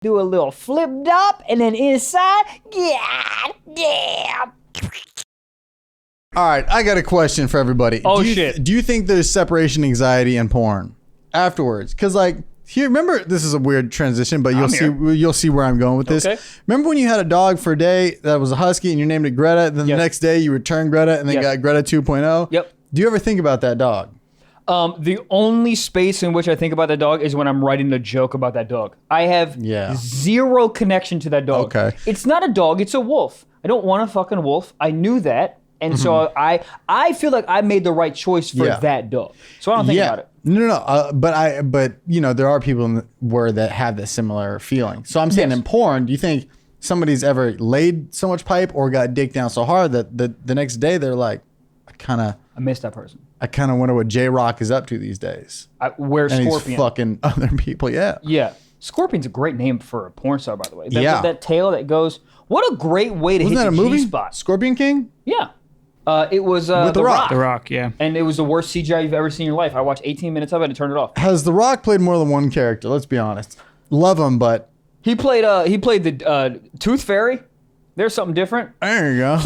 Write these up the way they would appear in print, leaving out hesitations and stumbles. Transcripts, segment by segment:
do a little flip dop, and then inside, yeah, damn. All right, I got a question for everybody. Oh, shit. Do you think there's separation anxiety in porn afterwards? Because like, here, remember, this is a weird transition, but you'll see where I'm going with this. Okay. Remember when you had a dog for a day that was a husky and you named it Greta, then the next day you returned Greta and then got Greta 2.0? Yep. Do you ever think about that dog? The only space in which I think about that dog is when I'm writing the joke about that dog. I have zero connection to that dog. Okay. It's not a dog, it's a wolf. I don't want a fucking wolf. I knew that. And so I feel like I made the right choice for that dog. So I don't think about it. No. But you know, there are people that have that similar feeling. So I'm saying in porn, do you think somebody's ever laid so much pipe or got dick down so hard that the next day they're like, I miss that person. I kind of wonder what J-Rock is up to these days. Where's Scorpion? He's fucking other people, Yeah. Scorpion's a great name for a porn star, by the way. That tail that goes, what a great way to hit the G-spot. Scorpion King? Yeah. It was with The Rock. The Rock, yeah. And it was the worst CGI you've ever seen in your life. I watched 18 minutes of it and turned it off. Has The Rock played more than one character? Let's be honest. Love him, but... He played the Tooth Fairy. There's something different. There you go.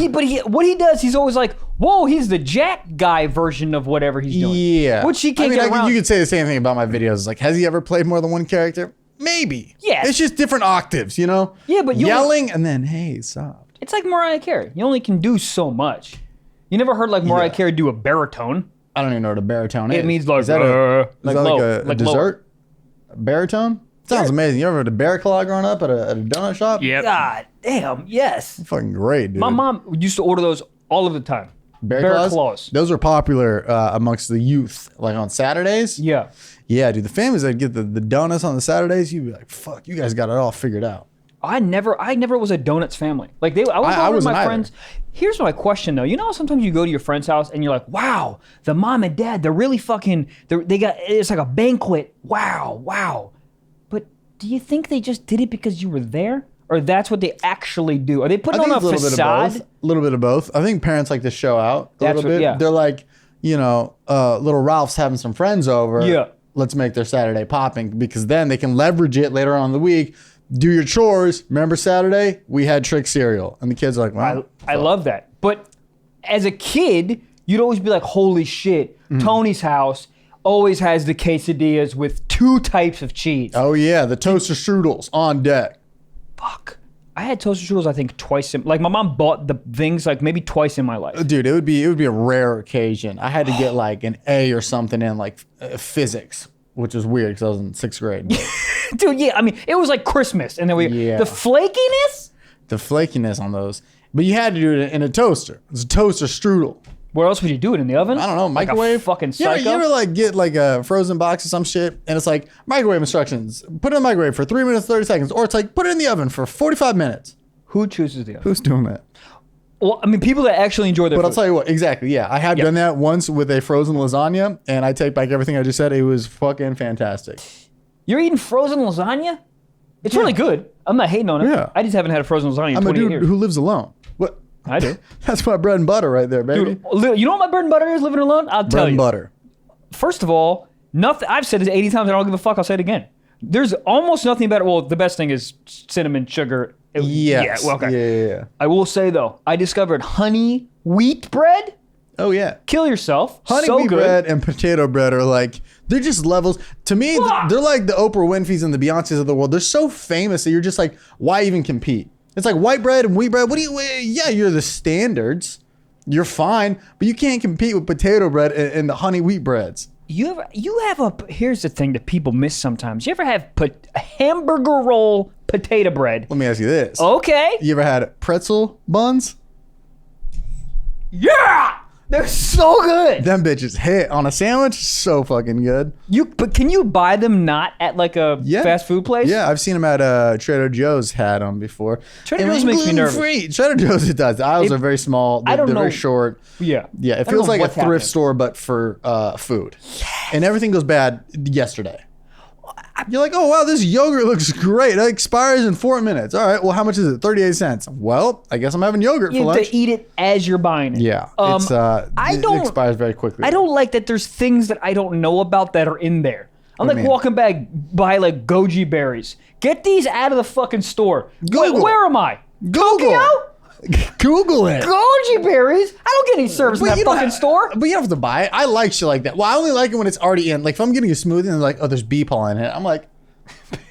What he does, he's always like, whoa, he's the Jack guy version of whatever he's doing. Yeah. Which he can't get around. You could say the same thing about my videos. Like, has he ever played more than one character? Maybe. Yeah. It's just different octaves, you know? Yeah, but yelling and then, hey, soft. It's like Mariah Carey. You only can do so much. You never heard like Mariah Carey do a baritone? I don't even know what a baritone is. It means like, is that low, a dessert? A baritone? Sounds amazing. You ever had a bear claw growing up at a donut shop? Yeah. God damn, yes. Fucking great, dude. My mom used to order those all of the time. Bear claws? Those were popular amongst the youth, like on Saturdays. Yeah. Yeah, dude. The families that get the donuts on the Saturdays, you'd be like, fuck, you guys got it all figured out. I never was a donuts family. Like I was with my friends. Here's my question though. You know how sometimes you go to your friend's house and you're like, wow, the mom and dad, they're really fucking, it's like a banquet. Wow. But do you think they just did it because you were there? Or that's what they actually do? Are they putting on a facade? A little bit of both. I think parents like to show out a little bit. Yeah. They're like, you know, little Ralph's having some friends over. Yeah. Let's make their Saturday popping because then they can leverage it later on in the week. Do your chores. Remember Saturday? We had trick cereal. And the kids are like, wow. I love that. But as a kid, you'd always be like, holy shit, Tony's house always has the quesadillas with 2 types of cheese. Oh, yeah. The toaster strudels on deck. Fuck. I had toaster strudels, I think, twice. Like, my mom bought the things, like, maybe twice in my life. Dude, it would be a rare occasion. I had to get, like, an A or something in, like, physics, which is weird because I was in 6th grade. Dude, yeah, I mean, it was like Christmas. And then the flakiness? The flakiness on those. But you had to do it in a toaster. It's a toaster strudel. Where else would you do it? In the oven? I don't know. Microwave? Like a fucking psycho? You ever like get like a frozen box or some shit and it's like microwave instructions. Put it in the microwave for 3 minutes, 30 seconds. Or it's like put it in the oven for 45 minutes. Who chooses the oven? Who's doing that? Well, I mean, people that actually enjoy their food. I'll tell you what, exactly, yeah. I have done that once with a frozen lasagna and I take back everything I just said. It was fucking fantastic. You're eating frozen lasagna? It's really good. I'm not hating on it. Yeah. I just haven't had a frozen lasagna in 20 years. I'm a dude who lives alone. What? I do. That's my bread and butter right there, baby. Dude, you know what my bread and butter is living alone? I'll tell you. Bread and butter. First of all, nothing. I've said this 80 times. I don't give a fuck. I'll say it again. There's almost nothing better. Well, the best thing is cinnamon, sugar. Yes. Yeah. Well, okay. Yeah. I will say though, I discovered honey wheat bread. Oh yeah. Kill yourself. Honey wheat bread and potato bread are like, they're just levels. To me, they're like the Oprah Winfrey's and the Beyoncé's of the world. They're so famous that you're just like, why even compete? It's like white bread and wheat bread. Yeah, you're the standards. You're fine, but you can't compete with potato bread and the honey wheat breads. Here's the thing that people miss sometimes. You ever have a hamburger roll potato bread? Let me ask you this. Okay. You ever had pretzel buns? Yeah! They're so good. Them bitches hit on a sandwich. So fucking good. But can you buy them not at like a fast food place? Yeah, I've seen them at Trader Joe's. Had them before. Trader Joe's makes me nervous. Free. Trader Joe's it does. The aisles are very small. They're very short. Yeah. Yeah. It feels like a thrift store, but for food. Yes. And everything goes bad yesterday. You're like, oh, wow, this yogurt looks great. It expires in 4 minutes. All right, well, how much is it? 38 cents. Well, I guess I'm having yogurt for lunch. You have to eat it as you're buying it. Yeah, it expires very quickly. I don't like that there's things that I don't know about that are in there. I'm like walking back by like goji berries. Get these out of the fucking store. Google. Where am I? Google. Tokyo? Google it. Goji berries? I don't get any service in that fucking store. But you don't have to buy it. I like shit like that. Well, I only like it when it's already in. Like if I'm getting a smoothie and they're like, oh, there's bee pollen in it. I'm like,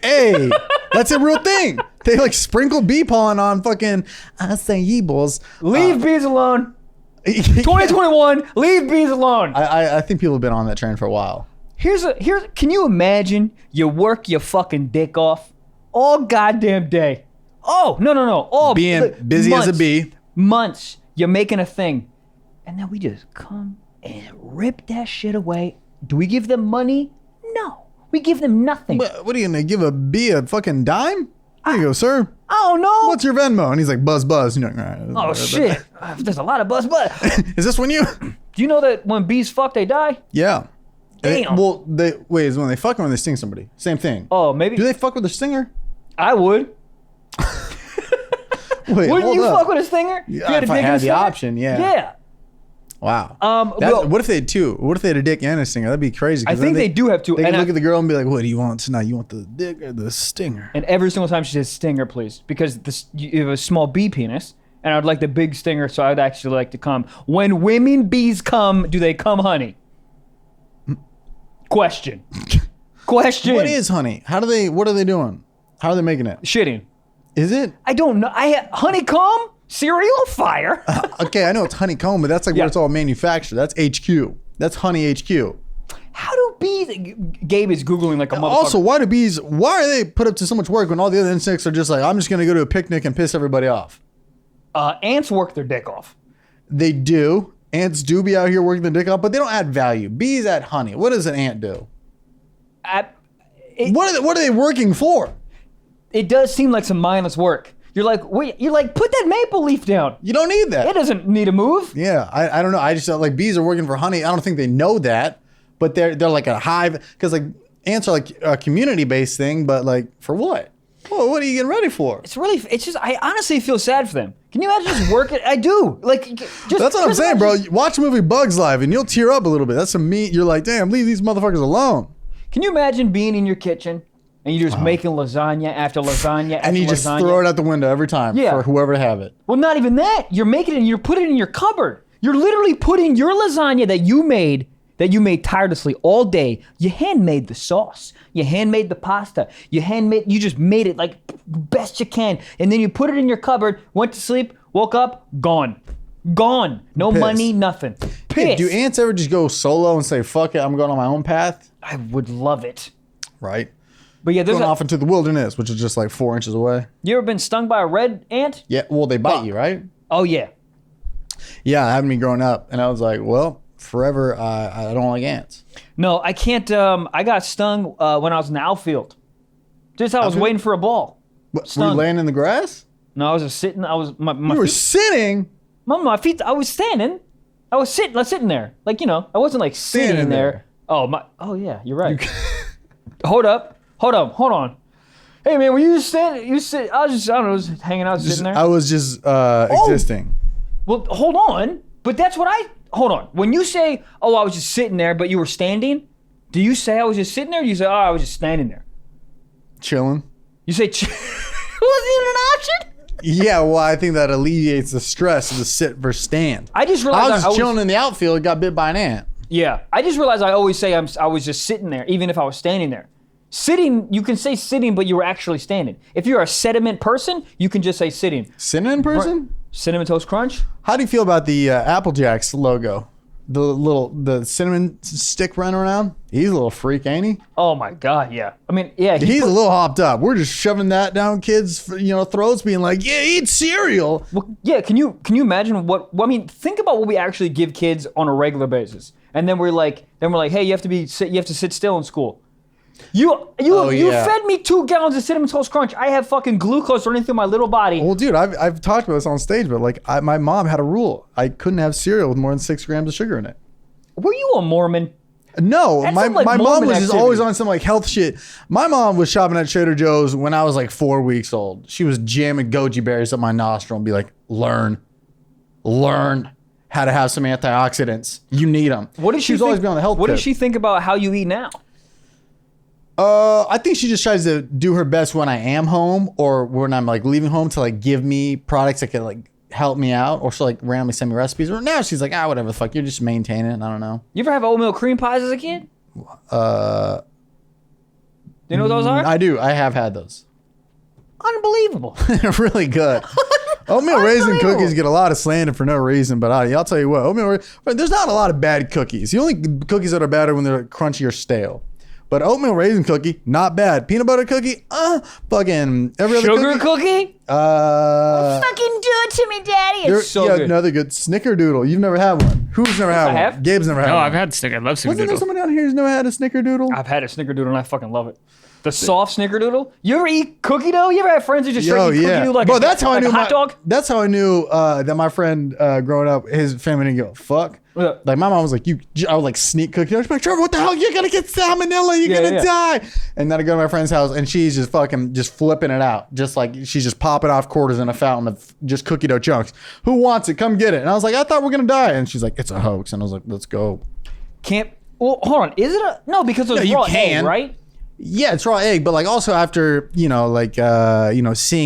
hey, that's a real thing. They like sprinkle bee pollen on fucking acai bowls. Leave bees alone. 2021, leave bees alone. I think people have been on that trend for a while. Can you imagine you work your fucking dick off all goddamn day? Oh, no. All being busy months, as a bee. Months, you're making a thing. And then we just come and rip that shit away. Do we give them money? No. We give them nothing. What are you going to give a bee a fucking dime? Here you go, sir. Oh, no. What's your Venmo? And he's like, buzz. You're like, all right. Oh, shit. There's a lot of buzz. Is this when you... Do you know that when bees fuck, they die? Yeah. Damn. Is when they fuck or when they sting somebody? Same thing. Oh, maybe. Do they fuck with a stinger? I would. Wouldn't you fuck with a stinger? Yeah, if I had the option, yeah. Yeah. Wow. What if they had two? What if they had a dick and a stinger? That'd be crazy. I think they do have two. They can look at the girl and be like, what do you want tonight? You want the dick or the stinger? And every single time she says stinger, please. Because you have a small bee penis. And I'd like the big stinger, so I'd actually like to come. When women bees come, do they come honey? Question. What is honey? What are they doing? How are they making it? Shitting. Is it? I don't know. Honeycomb? Cereal? Fire. Okay, I know it's honeycomb, but that's like where it's all manufactured. That's HQ. That's honey HQ. How do bees... Gabe is Googling like a motherfucker. Also, why are they put up to so much work when all the other insects are just like, I'm just going to go to a picnic and piss everybody off? Ants work their dick off. They do. Ants do be out here working their dick off, but they don't add value. Bees add honey. What does an ant do? What are they working for? It does seem like some mindless work. You're like, wait, put that maple leaf down. You don't need that. It doesn't need a move. Yeah, I don't know. I just like bees are working for honey. I don't think they know that, but they're like a hive because like ants are like a community-based thing, but like for what? Well, what are you getting ready for? It's just, I honestly feel sad for them. Can you imagine just working? I do. Like, just. That's what I'm saying, bro. Watch the movie Bugs Life and you'll tear up a little bit. That's some meat. You're like, damn, leave these motherfuckers alone. Can you imagine being in your kitchen and you're just making lasagna after lasagna after and you just throw it out the window every time for whoever to have it? Well, not even that. You're making it and you put it in your cupboard. You're literally putting your lasagna that you made tirelessly all day. You handmade the sauce. You handmade the pasta. You just made it like best you can. And then you put it in your cupboard, went to sleep, woke up, gone. No money, nothing. Pissed. Hey, do ants ever just go solo and say, fuck it, I'm going on my own path? I would love it. Right. But yeah, there's going off into the wilderness, which is just like 4 inches away. You ever been stung by a red ant? Yeah, well, they bite you, right? Oh, yeah. Yeah, I had me growing up, and I was like, well, forever, I don't like ants. No, I can't. I got stung when I was in the outfield. Just I was waiting for a ball. What, were you laying in the grass? No, I was just sitting. You were sitting? My feet, I was standing. I was sitting there. Like, you know, I wasn't like sitting there. Oh, yeah, you're right. Hold on. Hey, man, were you just standing? I was just hanging out, sitting there. I was just existing. Well, hold on. But that's what hold on. When you say, I was just sitting there, but you were standing, do you say I was just sitting there, or do you say, I was just standing there? Chilling. You say, wasn't even an option? Yeah, well, I think that alleviates the stress of the sit versus stand. I just realized I was just chilling in the outfield, got bit by an ant. Yeah, I just realized I always say I was just sitting there, even if I was standing there. Sitting, you can say sitting, but you were actually standing. If you're a sediment person, you can just say sitting. Cinnamon person? Cinnamon Toast Crunch? How do you feel about the Apple Jacks logo? The cinnamon stick running around? He's a little freak, ain't he? Oh my God, yeah. I mean, yeah. He's a little hopped up. We're just shoving that down kids' throats, being like, yeah, eat cereal. Well, yeah, can you imagine think about what we actually give kids on a regular basis. And then we're like, hey, you have to sit still in school. You fed me 2 gallons of Cinnamon Toast Crunch. I have fucking glucose running through my little body. Well, dude, I've talked about this on stage, but like my mom had a rule. I couldn't have cereal with more than 6 grams of sugar in it. Were you a Mormon? No, my mom was just always on some like health shit. My mom was shopping at Trader Joe's when I was like 4 weeks old. She was jamming goji berries up my nostril and be like, learn how to have some antioxidants. You need them. She was always be on the health tip. What does she think about how you eat now? I think she just tries to do her best when I am home or when I'm like leaving home to like give me products that can like help me out, or she'll like randomly send me recipes. Or now she's like, whatever the fuck, you're just maintaining it. I don't know. You ever have oatmeal cream pies as a kid? Do you know what those are? I do. I have had those. Unbelievable. They're really good. Oatmeal raisin cookies get a lot of slander for no reason, but I'll tell you what, there's not a lot of bad cookies. The only cookies that are bad are when they're crunchy or stale. But oatmeal raisin cookie, not bad. Peanut butter cookie, fucking every other sugar cookie? Fucking do it to me, Daddy. It's so good. Another good snickerdoodle. You've never had one. Who's never had one? have. Gabe's never had No, one. I've had snickerdoodle. I love Wasn't there snickerdoodle. somebody out here who's never had a snickerdoodle? I've had a snickerdoodle and I fucking love it. The soft snickerdoodle. You ever eat cookie dough? You ever have friends who just straight eat cookie dough like Bro, that's how I knew a hot dog? That's how I knew that my friend growing up, his family didn't give a fuck. Yeah. Like my mom was like, I would like sneak cookie dough. She'd be like, Trevor, what the hell? You're gonna get salmonella. You're gonna die. And then I go to my friend's house and she's just fucking just flipping it out, just like she's just popping off quarters in a fountain of just cookie dough chunks. Who wants it? Come get it. And I was like, I thought we're gonna die. And she's like, it's a hoax. And I was like, let's go. Well, hold on. Is it a no? Because it was raw egg, right? Yeah, it's raw egg, but like also after seeing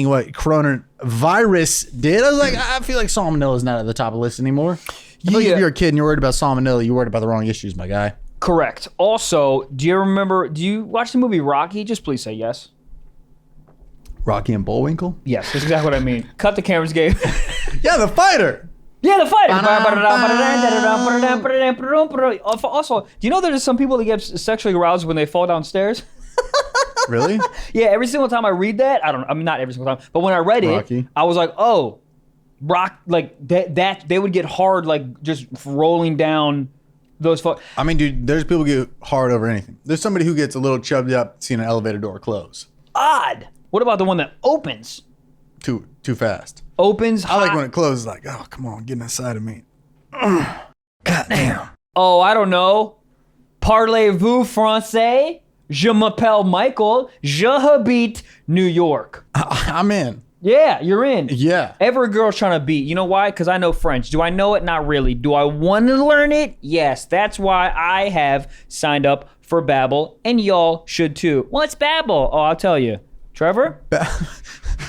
what coronavirus did, I was like, I feel like salmonella is not at the top of the list anymore. I feel like if you're a kid and you're worried about salmonella, you're worried about the wrong issues, my guy. Correct. Also, do you watch the movie Rocky? Just please say yes. Rocky and Bullwinkle? Yes, that's exactly what I mean. Cut the cameras, Gabe. Yeah, the fighter. Yeah, the fighter. Also, do you know there's some people that get sexually aroused when they fall downstairs? Really? Yeah, every single time I read that, not every single time, but when I read Rocky. it, I was like, oh, like that they would get hard, like just rolling down those. I mean, dude, there's people who get hard over anything. There's somebody who gets a little chubbed up seeing an elevator door close. Odd. What about the one that opens? Too fast. Opens. I like when it closes. Like, oh, come on, get inside of me. Goddamn. Oh, I don't know. Parlez-vous français? Je m'appelle Michael. Je habite New York. I'm in. Yeah, you're in. Yeah. Every girl's trying to beat. You know why? Because I know French. Do I know it? Not really. Do I want to learn it? Yes. That's why I have signed up for Babbel, and y'all should too. What's Babbel? Oh, I'll tell you. Trevor?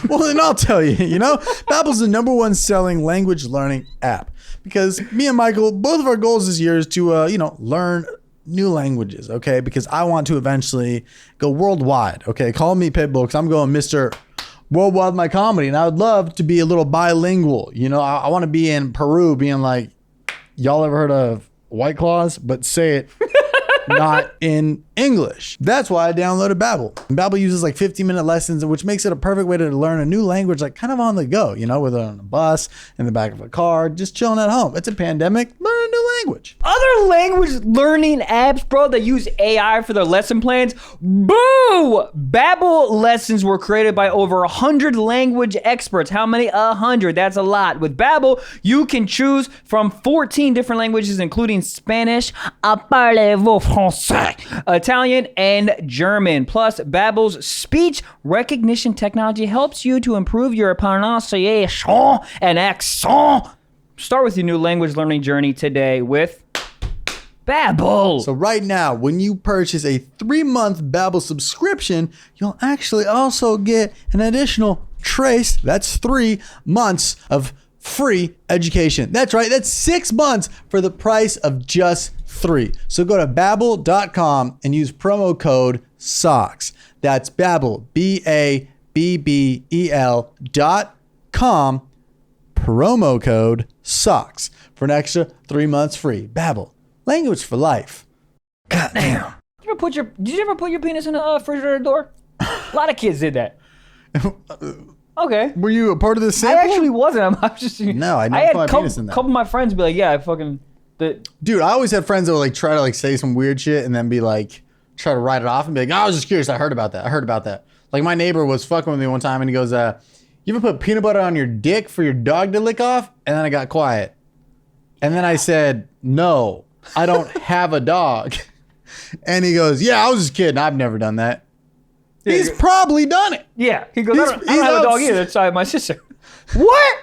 Well, then I'll tell you, Babbel's the #1 selling language learning app because me and Michael, both of our goals this year is to, learn new languages, okay? Because I want to eventually go worldwide, okay? Call me Pitbull because I'm going Mr. Worldwide my comedy, and I would love to be a little bilingual. I want to be in Peru being like, y'all ever heard of White Claws? But say it not in English. That's why I downloaded Babbel. And Babbel uses like 15-minute lessons, which makes it a perfect way to learn a new language, like kind of on the go, whether on a bus, in the back of a car, just chilling at home. It's a pandemic. Learn a new language. Other language learning apps, bro, that use AI for their lesson plans. Boo! Babbel lessons were created by over 100 language experts. How many? 100. That's a lot. With Babbel, you can choose from 14 different languages, including Spanish, parlez-vous français, Italian, and German. Plus, Babbel's speech recognition technology helps you to improve your pronunciation and accent. Start with your new language learning journey today with Babbel. So right now, when you purchase a 3-month Babbel subscription, you'll actually also get an additional trace. That's 3 months of free education. That's right. That's 6 months for the price of just 3. So go to Babbel.com and use promo code SOCKS. That's Babbel, BABBEL.com, promo code SOCKS for an extra 3 months free. Babbel, language for life. Goddamn. Did you ever put your penis in a refrigerator door? A lot of kids did that. Okay. Were you a part of this sample? I actually wasn't. I was just. No, I never put my penis in that. A couple of my friends be like, yeah, I fucking. Dude, I always had friends that would like try to like say some weird shit and then be like, try to write it off and be like, I was just curious. I heard about that. Like my neighbor was fucking with me one time and he goes, you ever put peanut butter on your dick for your dog to lick off? And then I got quiet. And then I said, no, I don't have a dog. And he goes, yeah, I was just kidding. I've never done that. Yeah, he's probably done it. Yeah. He goes, I don't have a dog either. That's my sister. What?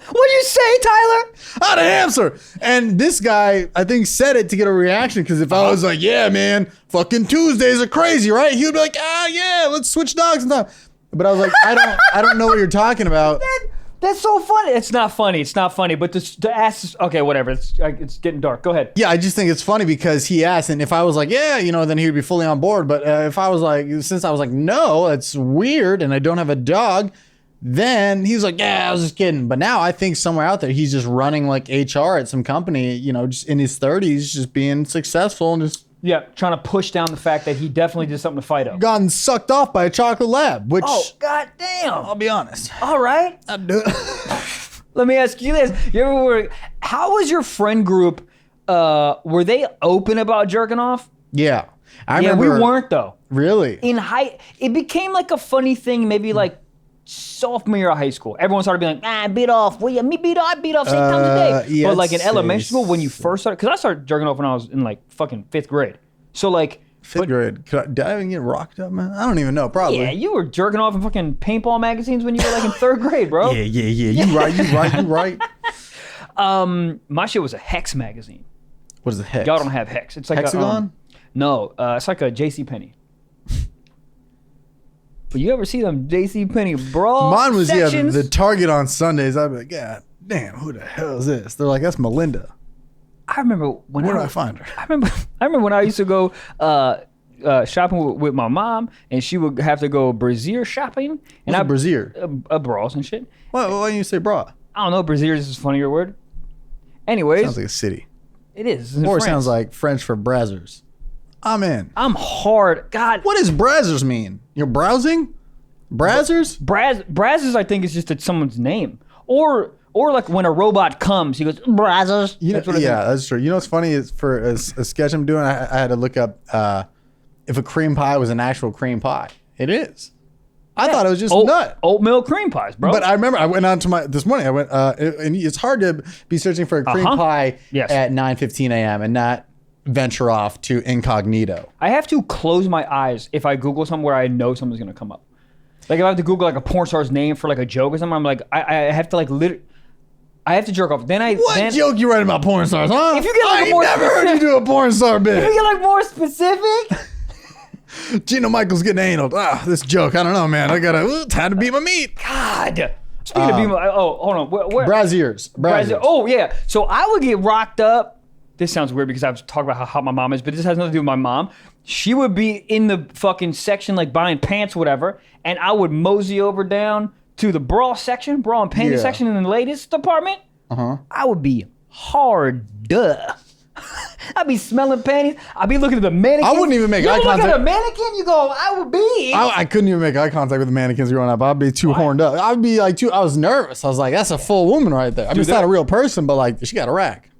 What'd you say, Tyler? I had a hamster. And this guy, I think, said it to get a reaction. Because if I was like, yeah, man, fucking Tuesdays are crazy, right? He would be like, yeah, let's switch dogs and stuff. But I was like, I don't know what you're talking about. That's so funny. It's not funny. It's not funny. But the ass, okay, whatever. It's getting dark. Go ahead. Yeah, I just think it's funny because he asked, and if I was like, yeah, then he would be fully on board. But if I was like, since I was like, no, it's weird, and I don't have a dog, then he's like, yeah, I was just kidding. But now I think somewhere out there, he's just running like HR at some company, just in his 30s, just being successful and just. Yeah, trying to push down the fact that he definitely did something to fight up. Gotten sucked off by a chocolate lab, which. Oh, goddamn. I'll be honest. All right. I'd do it. Let me ask you this. How was your friend group? Were they open about jerking off? Yeah. I remember. remember. We weren't, though. Really? It became like a funny thing, maybe like sophomore year of high school. Everyone started being like, I beat off. Well, yeah, me beat off. I beat off 6 times a day. Yeah, but like in elementary school, when you first started, because I started jerking off when I was in like fucking 5th grade. So like. 5th grade. Did I even get rocked up, man? I don't even know. Probably. Yeah, you were jerking off in fucking paintball magazines when you were like in 3rd grade, bro. Yeah. You right. My shit was a Hex magazine. What is the Hex? Y'all don't have Hex. It's like Hexagon? No, it's like a JCPenney. But you ever see them JCPenney bra Mine was sections? the Target on Sundays. I'd be like, God damn, who the hell is this? They're like, that's Melinda. I remember when Where do I find her? I remember when I used to go shopping with my mom, and she would have to go brassiere shopping. What's a brassiere? Bras and shit. Why don't you say bra? I don't know. Brassiere is a funnier word. Anyways, Sounds like a city. It is. Or it sounds like French for brazzers. I'm in. I'm hard. God. What does brazzers mean? You're browsing? Brazzers? Brazzers, I think, is just someone's name. Or like when a robot comes, he goes, brazzers. That's true. You know what's funny is for a sketch I'm doing, I had to look up if a cream pie was an actual cream pie. It is. I thought it was just nut. Oatmeal cream pies, bro. But I remember I went on to this morning. I went, and it's hard to be searching for a cream pie at 9:15 a.m. and not venture off to incognito. I have to close my eyes if I Google something where I know something's gonna come up. Like if I have to Google like a porn star's name for like a joke or something, I'm like, I have to like I have to jerk off. What joke you write about porn stars, huh? If you get like I never heard you do a porn star bit. If you get like more specific. Gina Michael's getting anal. This joke. I don't know, man. I gotta time to beat my meat. God. Speaking of beat my, hold on. Where? Braziers. Oh yeah. So I would get rocked up. This sounds weird because I was talking about how hot my mom is, but this has nothing to do with my mom. She would be in the fucking section like buying pants, whatever, and I would mosey over down to the bra section, bra and panty section in the ladies department. I would be hard. I'd be smelling panties. I'd be looking at the mannequin. I wouldn't even make eye contact. You look at a mannequin, you go, I would be. I couldn't even make eye contact with the mannequins growing up. I'd be too horned up. I'd be like I was nervous. I was like, that's a full woman right there. I mean, it's not a real person, but like, she got a rack.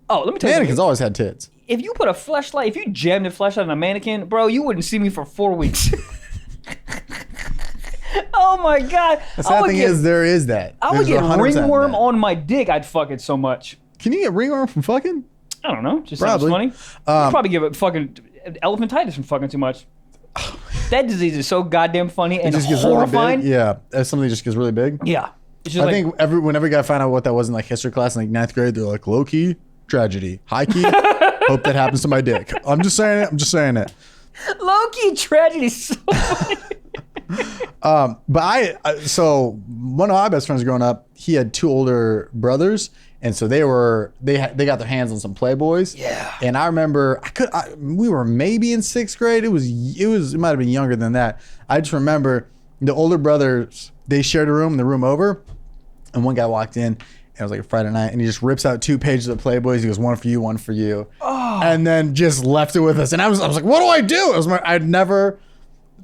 Oh, let me tell you. Mannequins always had tits. If you put a fleshlight, if you jammed a fleshlight on a mannequin, bro, you wouldn't see me for 4 weeks. Oh my God. The sad thing is, there is that. I would get ringworm on my dick. I'd fuck it so much. Can you get ringworm from fucking? I don't know. Just sounds funny. You probably give it fucking elephantitis from fucking too much. That disease is so goddamn funny and horrifying. Really big. Yeah, something just gets really big. Yeah. I think when every guy found out what that was in like history class in like 9th grade, they're like, low key, tragedy. High key, hope that happens to my dick. I'm just saying it. Low key tragedy is so funny. But so one of my best friends growing up, he had 2 older brothers, and so they got their hands on some Playboys. Yeah. And I remember we were maybe in 6th grade. It might have been younger than that. I just remember the older brothers, they shared a room, the room over, and one guy walked in. It was like a Friday night, and he just rips out 2 pages of Playboys. He goes, one for you, one for you. Oh. And then just left it with us. And I was like, what do I do? I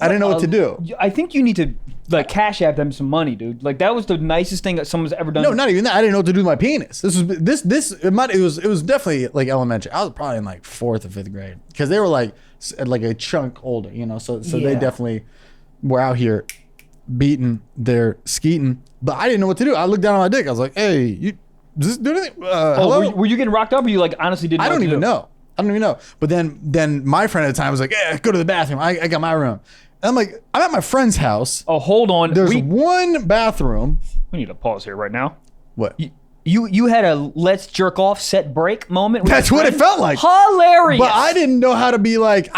didn't know what to do. I think you need to like cash app them some money, dude. Like that was the nicest thing that someone's ever done. No, not even that. I didn't know what to do with my penis. It was definitely like elementary. I was probably in like 4th or 5th grade because they were like a chunk older, So they definitely were out here beating their skeeting. But I didn't know what to do. I looked down on my dick. I was like, hey, does this do anything? Hello? Were you getting rocked up or you like honestly didn't know I don't even know. But then my friend at the time was like, go to the bathroom. I got my room. And I'm like, I'm at my friend's house. Oh, hold on. There's one bathroom. We need to pause here right now. What? You had a let's jerk off set break moment. That's what it felt like. Hilarious. But I didn't know how to be like,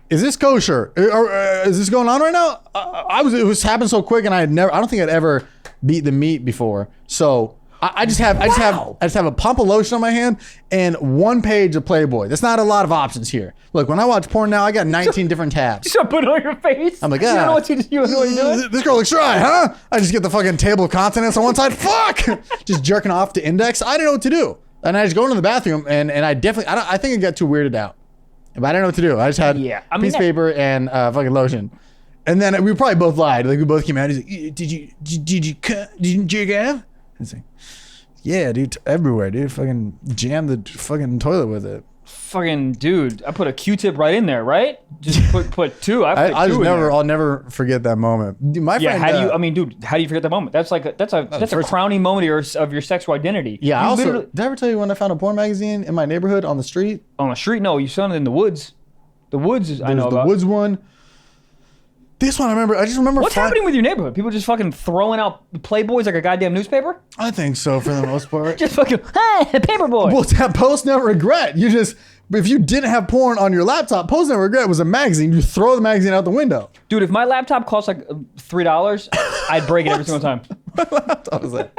is this kosher? Or is this going on right now? It was happening so quick, and I don't think I'd ever beat the meat before. So I just have a pump of lotion on my hand and 1 page of Playboy. That's not a lot of options here. Look, when I watch porn now, I got 19 different tabs. You start putting it on your face. I'm like, you know what you're doing. This girl looks dry, huh? I just get the fucking table of contents on one side. Fuck! Just jerking off to index. I didn't know what to do. And I just go into the bathroom, and I think I got too weirded out. But I didn't know what to do. I just had piece of paper and fucking lotion. And then we probably both lied. Like, we both came out. He's like, did you jerk off? He's like, yeah, dude, everywhere, dude. Fucking jam the fucking toilet with it. Fucking dude, I put a Q-tip right in there, right? Just put 2. I'll never forget that moment. My friend, how do you forget that moment? That's a crowning moment of your sexual identity. Yeah. Did I ever tell you when I found a porn magazine in my neighborhood on the street? On the street? No, you found it in the woods. The woods I know about. The woods one. This one I just remember. What's happening with your neighborhood? People just fucking throwing out Playboys like a goddamn newspaper? I think so for the most part. Just fucking, hey, Paperboy. Well, that Post Never Regret. If you didn't have porn on your laptop, Post Never Regret was a magazine. You throw the magazine out the window. Dude, if my laptop cost like $3, I'd break it every single time. My laptop was like...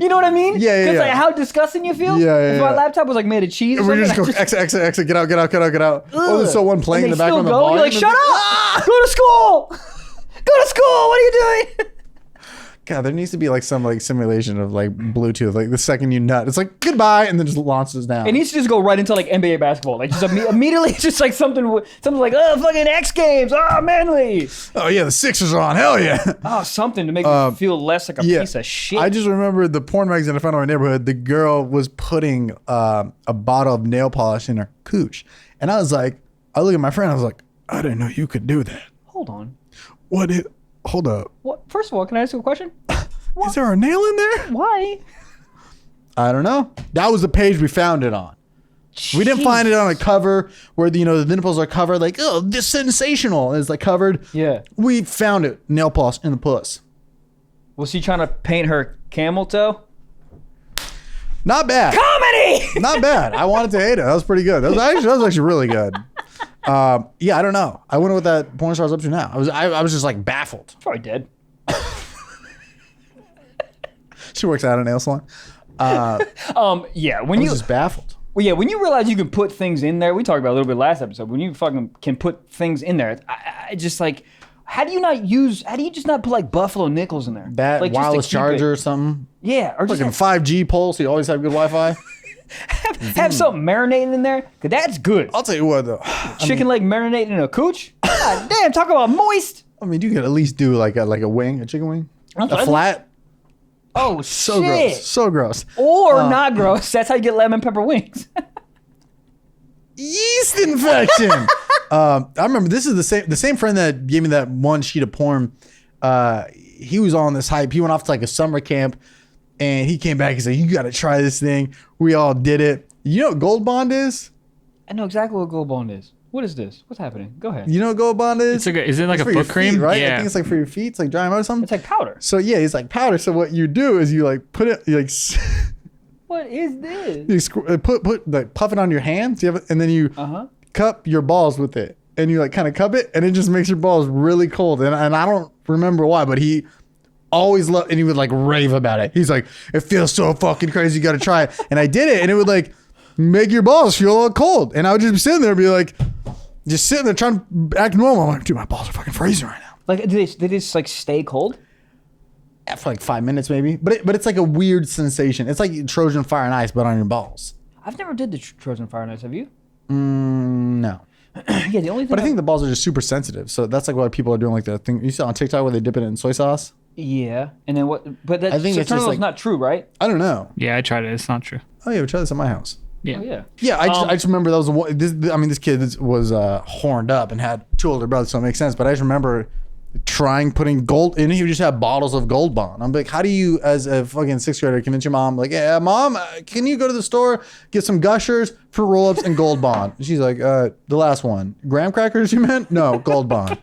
You know what I mean? Yeah. Because like how disgusting you feel? Yeah. If my laptop was like made of cheese or something. We just go, exit, get out. Oh, there's someone playing in the background. You're like, shut up! Go to school! Go to school! What are you doing? God, there needs to be like some like simulation of like Bluetooth. Like the second you nut, it's like goodbye, and then just launches down. It needs to just go right into like NBA basketball. Like just immediately, just like something like fucking X Games, manly. Oh yeah, the Sixers are on. Hell yeah. Oh, something to make me feel less like a piece of shit. I just remember the porn magazine I found in my neighborhood. The girl was putting a bottle of nail polish in her cooch, and I look at my friend. I was like, I didn't know you could do that. Hold on. Hold up. What? First of all, can I ask you a question? Is there a nail in there? Why? I don't know. That was the page we found it on. Jeez. We didn't find it on a cover where the nipples are covered. Like, oh, this sensational is like covered. Yeah. We found it. Nail polish in the puss. Was she trying to paint her camel toe? Not bad. Comedy. Not bad. I wanted to hate it. That was pretty good. That was actually really good. Yeah, I don't know. I wonder what that porn star's up to now. I was just like baffled. Probably dead. She works out at a nail salon. Yeah. When you just baffled. Well, yeah. When you realize you can put things in there, we talked about it a little bit last episode. When you fucking can put things in there, I just like, how do you just not put like buffalo nickels in there? That like, wireless charger or something. Yeah, or just like a 5G pole, so you always have good Wi-Fi. have something marinating in there, cause that's good. I'll tell you what though. Chicken leg marinating in a cooch. God damn, talk about moist. I mean, you could at least do like a wing, a chicken wing, a flat. Oh, so shit. Gross. So gross. Or not gross. That's how you get lemon pepper wings. Yeast infection. I remember this is the same friend that gave me that one sheet of porn. He was on this hype. He went off to like a summer camp, and he came back and said, "You got to try this thing." We all did it. You know what Goldbond is? I know exactly what Goldbond is. What is this? What's happening? Go ahead. You know what Goldbond is? Is it like a foot cream? Feet, right? Yeah. I think it's like for your feet. It's like dry mud or something. It's like powder. So yeah, it's like powder. So what you do is you like put it, you like. What is this? You put like puff it on your hands. And then you cup your balls with it, and you like kind of cup it, and it just makes your balls really cold. And I don't remember why, but he always loved, and he would like rave about it. He's like, it feels so fucking crazy. You got to try it. And I did it, and it would like make your balls feel all cold. And I would just be sitting there and be like, just sitting there trying to act normal. I'm like, dude, my balls are fucking freezing right now. Like, do they just like stay cold? Yeah, for like 5 minutes maybe. But it's like a weird sensation. It's like Trojan fire and ice, but on your balls. I've never did the Trojan fire and ice. Have you? No. Yeah, the only thing. But I think the balls are just super sensitive. So that's like what people are doing. Like the thing you saw on TikTok where they dip it in soy sauce. Yeah, and then what? But that I think it's just like, not true, right? I don't know. Yeah, I tried it. It's not true. Oh yeah, we tried this at my house. Yeah. Oh, yeah. Yeah, I just remember that was this kid was horned up and had 2 older brothers, so it makes sense. But I just remember putting gold, and he would just have bottles of Goldbond. I'm like, how do you, as a fucking 6th grader, convince your mom? Like, yeah, mom, can you go to the store, get some Gushers, fruit roll-ups, and Goldbond? She's like, the last one, graham crackers, you meant? No, Goldbond.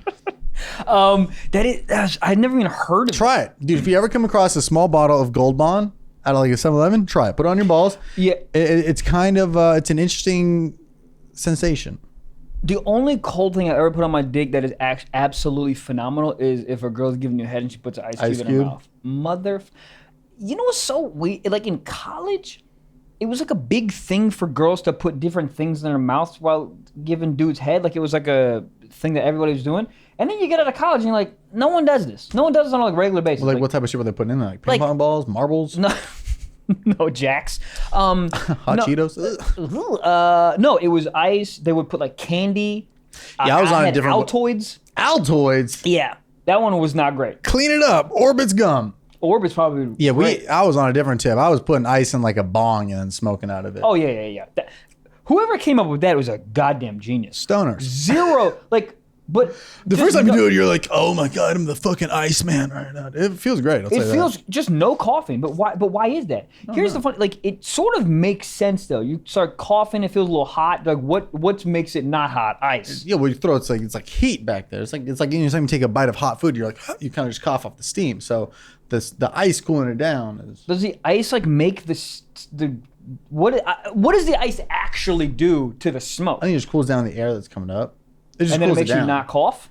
I'd never even heard of Try it, dude. If you ever come across a small bottle of Goldbond, at like a 7-Eleven, try it. Put it on your balls. Yeah. It's kind of it's an interesting sensation. The only cold thing I ever put on my dick that is absolutely phenomenal is if a girl's giving you a head and she puts an ice cube in her mouth. You know what's so weird? Like in college, it was like a big thing for girls to put different things in their mouths while giving dudes head. Like it was like a thing that everybody was doing. And then you get out of college and you're like, no one does this. No one does this on a like regular basis. Well, like what type of shit were they putting in there? Like ping pong balls, marbles? No, no jacks. Hot Cheetos? No, it was ice. They would put like candy. Yeah, I was on a different... Altoids. Altoids? Yeah, that one was not great. Clean it up. Orbit's gum. Orbit's probably great. I was on a different tip. I was putting ice in like a bong and then smoking out of it. Oh, yeah. Whoever came up with that was a goddamn genius. Stoners. Zero, like... But the first time you do it, you're like, "Oh my god, I'm the fucking Iceman right now." It feels great. It feels just no coughing. But why? But why is that? Here's the fun. Like it sort of makes sense though. You start coughing, it feels a little hot. Like what makes it not hot? Ice. Yeah, well, you throw it's like heat back there. It's like anytime you take a bite of hot food, you're like you kind of just cough off the steam. So the ice cooling it down is. Does the ice like make what does the ice actually do to the smoke? I think it just cools down the air that's coming up. And then it makes you not cough?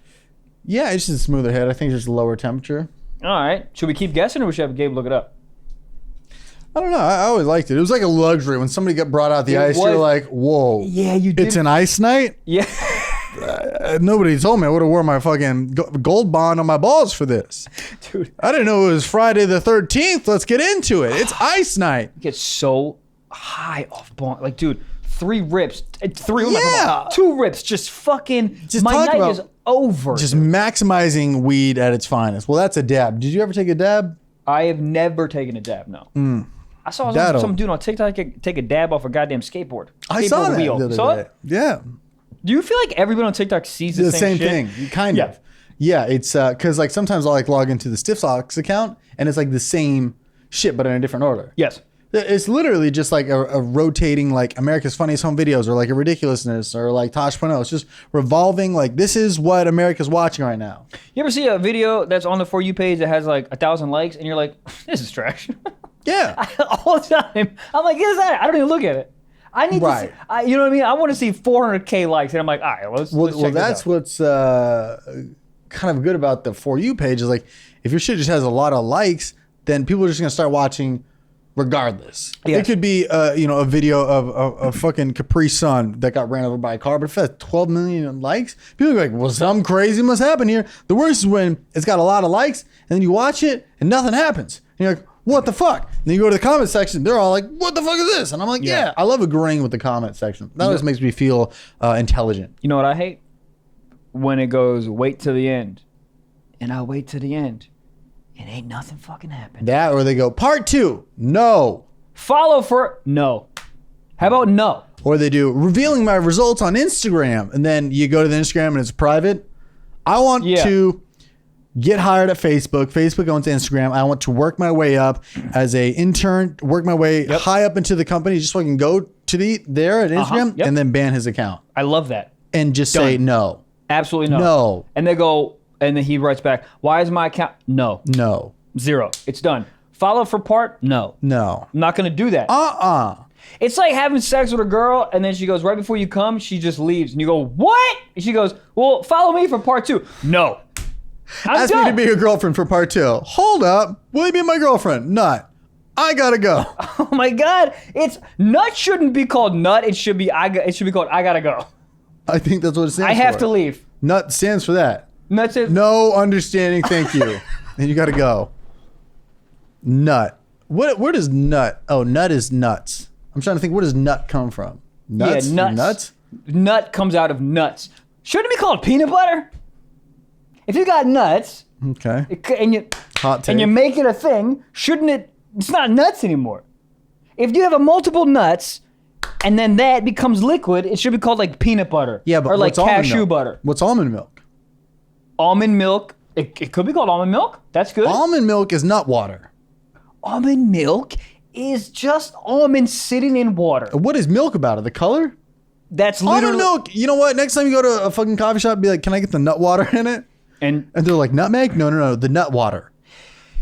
Yeah, it's just a smoother head. I think it's just a lower temperature. All right. Should we keep guessing or we should have Gabe look it up? I don't know. I always liked it. It was like a luxury. When somebody brought out the ice, you're like, whoa. Yeah, you did. It's an ice night? Yeah. Nobody told me. I would have worn my fucking Goldbond on my balls for this. Dude. I didn't know it was Friday the 13th. Let's get into it. It's ice night. You get so high off bond. Like, dude. 3 rips, 2 rips, just fucking, my night is over. Just maximizing weed at its finest. Well, that's a dab. Did you ever take a dab? I have never taken a dab, no. I saw some dude on TikTok take a dab off a goddamn skateboard. I saw that wheel. the other saw day. It? Yeah. Do you feel like everybody on TikTok sees the same thing? Kind of. Yeah, it's because like sometimes I'll like log into the Stiff Socks account and it's like the same shit but in a different order. Yes. It's literally just like a rotating like America's Funniest Home Videos or like a Ridiculousness or like Tosh.0. It's just revolving like this is what America's watching right now. You ever see a video that's on the For You page that has like 1,000 likes and you're like, this is trash? Yeah. All the time. I'm like, is that? I don't even look at it. I need to see, you know what I mean? I want to see 400K likes and I'm like, all right, let's check this that's out. What's kind of good about the For You page is like if your shit just has a lot of likes, then people are just going to start watching regardless. Yes. It could be a video of a fucking Capri Sun that got ran over by a car, but if it has 12 million likes, people are like, well, something crazy must happen here. The worst is when it's got a lot of likes and then you watch it and nothing happens. And you're like, what the fuck? And then you go to the comment section, they're all like, what the fuck is this? And I'm like, yeah, I love agreeing with the comment section. That just makes me feel intelligent. You know what I hate? When it goes, wait till the end. And I wait till the end. And ain't nothing fucking happened. That or they go, part 2, no. Follow for, no. How about no? Or they do, revealing my results on Instagram. And then you go to the Instagram and it's private. I want to get hired at Facebook. Facebook owns Instagram. I want to work my way up as a intern, work my way high up into the company just so I can go to there at Instagram and then ban his account. I love that. And just say no. Absolutely no. No. And they go, and then he writes back, why is my account? No. No. 0. It's done. Follow for part? No. No. I'm not going to do that. It's like having sex with a girl, and then she goes, right before you come, she just leaves. And you go, what? And she goes, well, follow me for part 2. No. Ask me to be your girlfriend for part 2. Hold up. Will you be my girlfriend? Nut. I gotta go. Oh my God. Nut shouldn't be called nut. It should be called I gotta go. I think that's what it stands for. I have to leave. Nut stands for that. Nut says no understanding, thank you. And you gotta go. Nut. Where does nut? Oh, nut is nuts. I'm trying to think, where does nut come from? Nuts? Yeah, nuts. Nuts? Nut comes out of nuts. Shouldn't it be called peanut butter? If you got nuts, okay, and you make it a thing, shouldn't it? It's not nuts anymore. If you have a multiple nuts, and then that becomes liquid, it should be called like peanut butter. Yeah, but or like cashew butter. What's almond milk? Almond milk. It could be called almond milk. That's good. Almond milk is nut water. Almond milk is just almonds sitting in water. What is milk about it? The color? That's literally almond milk. You know what? Next time you go to a fucking coffee shop, be like, can I get the nut water in it? And they're like, nutmeg? No. The nut water.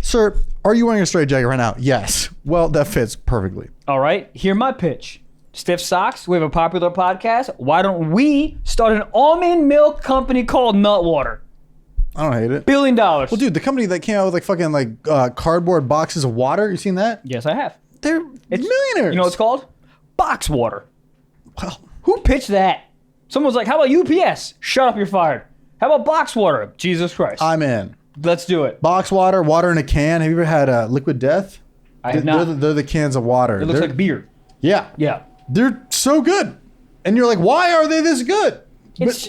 Sir, Are you wearing a straight jacket right now? Yes. Well, that fits perfectly. All right, hear my pitch. Stiff Socks, we have a popular podcast. Why don't we start an almond milk company called Nutwater? I don't hate it. $1 billion. Well, dude, the company that came out with like fucking like cardboard boxes of water, you seen that? Yes, I have. They're millionaires. You know what it's called? Box water. Well, Who pitched that? Someone's like, how about UPS? Shut up, you're fired. How about box water? Jesus Christ. I'm in. Let's do it. Box water, water in a can. Have you ever had Liquid Death? I have not. They're the cans of water. It looks like beer. Yeah. Yeah. They're so good. And you're like, why are they this good?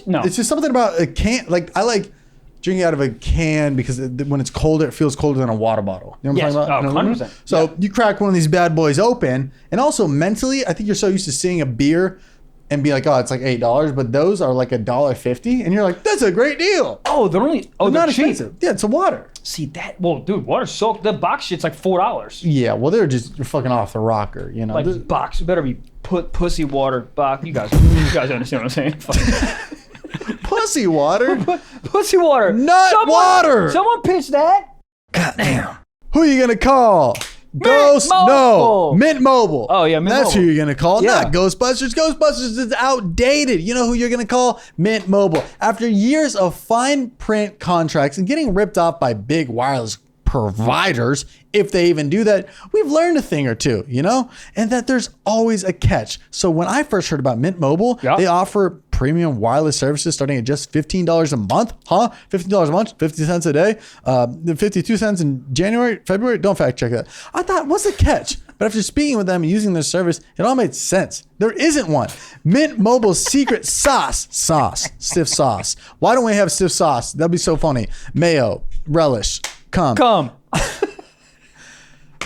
No. It's just something about a can. Like, I like drinking out of a can because when it's colder, it feels colder than a water bottle. You know what I'm Yes. talking about? 100%. So you crack one of these bad boys open. And also mentally, I think you're so used to seeing a beer and be like, oh, it's like $8. But those are like $1.50. And you're like, that's a great deal. Oh, they're Not cheap. expensive. Yeah, it's a water. See that? Well, dude, water's so the box shit's like $4. Yeah, well, they're just fucking off the rocker, you know. Like box better be pussy water box. You guys understand what I'm saying? Pussy water? Pussy water. Water. Someone pitched that. Goddamn. Who are you going to call? Mobile. No. Mint Mobile. Oh, yeah, Mint That's Mobile. who you're going to call. Yeah. Not Ghostbusters. Ghostbusters is outdated. You know who you're going to call? Mint Mobile. After years of fine print contracts and getting ripped off by big wireless providers, if they even do that, we've learned a thing or two, you know? And that there's always a catch. So when I first heard about Mint Mobile, they offer premium wireless services starting at just $15 a month. Huh? $15 a month, 50 cents a day, 52 cents in January, February. Don't fact check that. I thought, what's the catch? But after speaking with them and using their service, it all made sense. There isn't one. Mint Mobile's secret sauce, stiff sauce. Why don't we have stiff sauce? That'd be so funny. Mayo, relish, Come.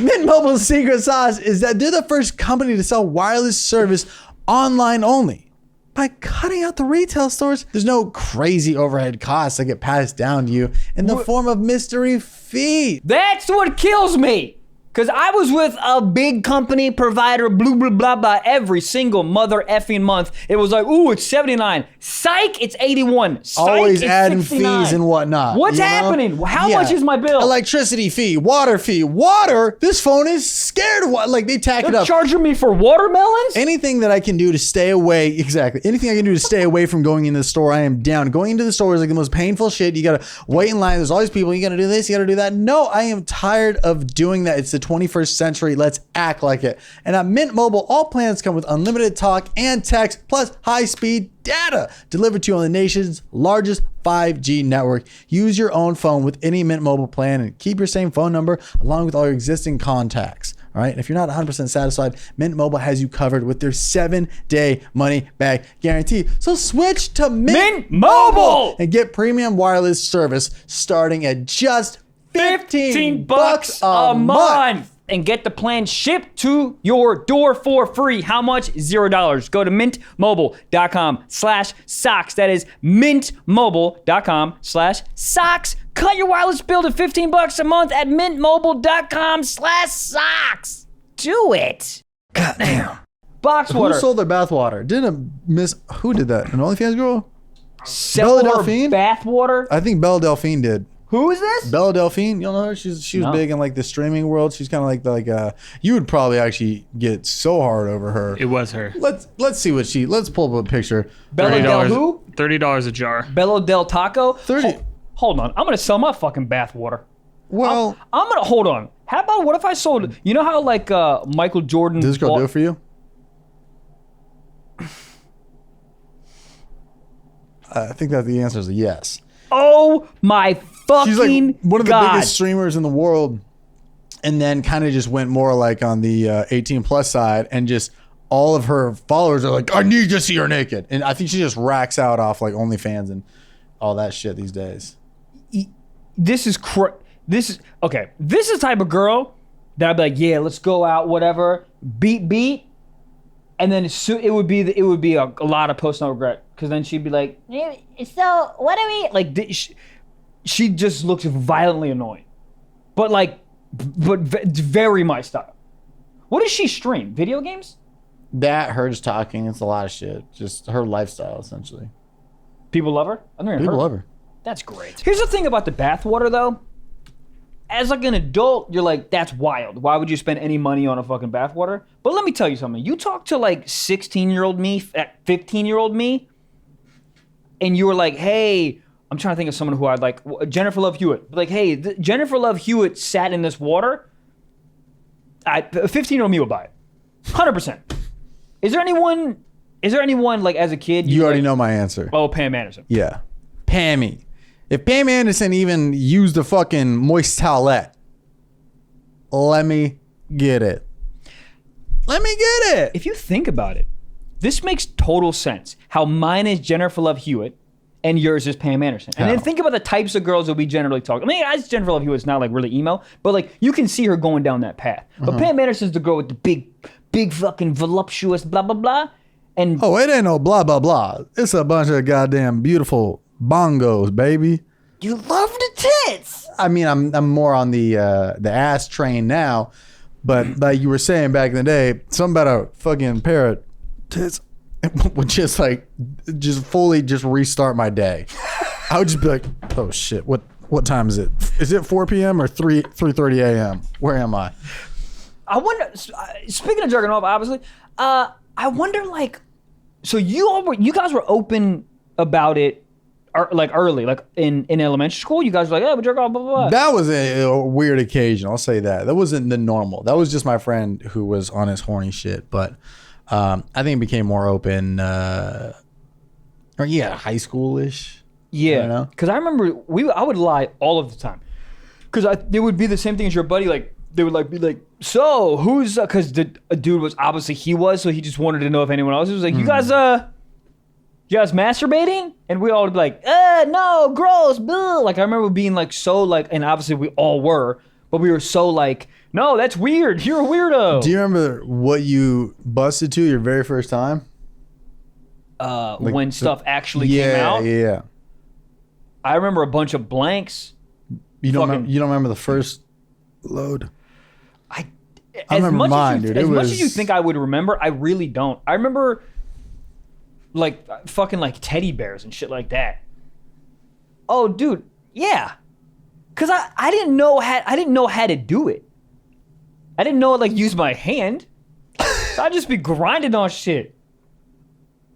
Mint Mobile's secret sauce is that they're the first company to sell wireless service online only. By cutting out the retail stores, there's no crazy overhead costs that get passed down to you in the form of mystery fees. That's what kills me. Because I was with a big company provider, blah, blah, blah, every single mother effing month. It was like, ooh, it's 79. Psych, it's 81. Psych, Always it's adding 69. fees and whatnot. What's happening? How much is my bill? Electricity fee, water fee. Water? This phone is scared of water. Like, they tack it They're up. charging me for watermelons? Anything that I can do to stay away, exactly. Anything I can do to stay away from going into the store, I am down. Going into the store is like the most painful shit. You gotta wait in line. There's all these people. You gotta do this. You gotta do that. No, I am tired of doing that. It's the 21st century. Let's act like it. And at Mint Mobile, all plans come with unlimited talk and text, plus high-speed data delivered to you on the nation's largest 5G network. Use your own phone with any Mint Mobile plan and keep your same phone number along with all your existing contacts. All right. And if you're not 100% satisfied, Mint Mobile has you covered with their 7-day money back guarantee. So switch to Mint Mobile and get premium wireless service starting at just $15 a month. And get the plan shipped to your door for free. How much? $0. Go to mintmobile.com/socks. That is mintmobile.com/socks. Cut your wireless bill to $15 a month at mintmobile.com/socks. Do it. Goddamn. Box water. Who sold their bathwater? Who did that? An OnlyFans girl? Sell Belle her Delphine? bathwater? I think Belle Delphine did. Who is this? Belle Delphine, you don't know her? She was big in like the streaming world. She's kind of like you would probably actually get so hard over her. It was her. Let's see what let's pull up a picture. Bella Del who? $30 a jar. Bello Del Taco? 30. Hold on. I'm going to sell my fucking bathwater. Well, I'm going to, hold on. How about, what if I sold, you know how like Michael Jordan. does this girl do it for you? I think that the answer is a yes. Oh my fucking She's like one of the God. biggest streamers in the world, and then kind of just went more like on the 18 plus side, and just all of her followers are like, I need to see her naked, and I think she just racks out off like OnlyFans and all that shit these days. This is okay. This is the type of girl that I'd be like, yeah, let's go out, whatever, beat, and then it would be a lot of post no regret, because then she'd be like, so what are we like? She just looks violently annoying, but very my style. What does she stream? Video games? That, her just talking, it's a lot of shit. Just her lifestyle, essentially. People love her? People love her. That's great. Here's the thing about the bathwater, though. as like an adult, you're like, that's wild. Why would you spend any money on a fucking bathwater? But let me tell you something. You talk to like 16-year-old me, 15-year-old me, and you were like, hey, I'm trying to think of someone who I'd like, Jennifer Love Hewitt. Like, hey, Jennifer Love Hewitt sat in this water. A 15-year-old me would buy it. 100%. Is there anyone like as a kid? You already like, know my answer. Oh, Pam Anderson. Yeah. Pammy. If Pam Anderson even used a fucking moist towelette, let me get it. Let me get it. If you think about it, this makes total sense. How mine is Jennifer Love Hewitt and yours is Pam Anderson. And then think about the types of girls that we generally talk. I mean, as Jennifer Love Hewitt's not like really emo, but like you can see her going down that path. But Pam Anderson's the girl with the big fucking voluptuous blah, blah, blah. And oh, it ain't no blah, blah, blah. It's a bunch of goddamn beautiful bongos, baby. You love the tits. I mean, I'm more on the ass train now, but like you were saying back in the day, something about a fucking pair of tits would just fully restart my day. I would just be like, oh shit, what time is it? Is it 4 p.m. or 3:30 a.m.? Where am I? I wonder, speaking of jerking off, obviously, I wonder like, so you guys were open about it like early, like in elementary school, you guys were like, hey, we jerk off, blah, blah, blah. That was a weird occasion. I'll say that. That wasn't the normal. That was just my friend who was on his horny shit. But I think it became more open, high schoolish. Yeah. Because I remember I would lie all of the time. Because it would be the same thing as your buddy. Like, they would like be like, so who's, because the dude was obviously so he just wanted to know if anyone else was like, you guys masturbating? And we all would be like, no, gross, blah. Like I remember being like so like, and obviously we all were, but we were so like, no, that's weird. You're a weirdo. Do you remember what you busted to your very first time? When stuff actually came out? Yeah. I remember a bunch of blanks. You don't remember the first load? I remember much mine, dude. As much as you think I would remember, I really don't. I remember like fucking like teddy bears and shit like that. Oh, dude, yeah. Cause I didn't know how to do it. I didn't know like use my hand. So I'd just be grinding on shit.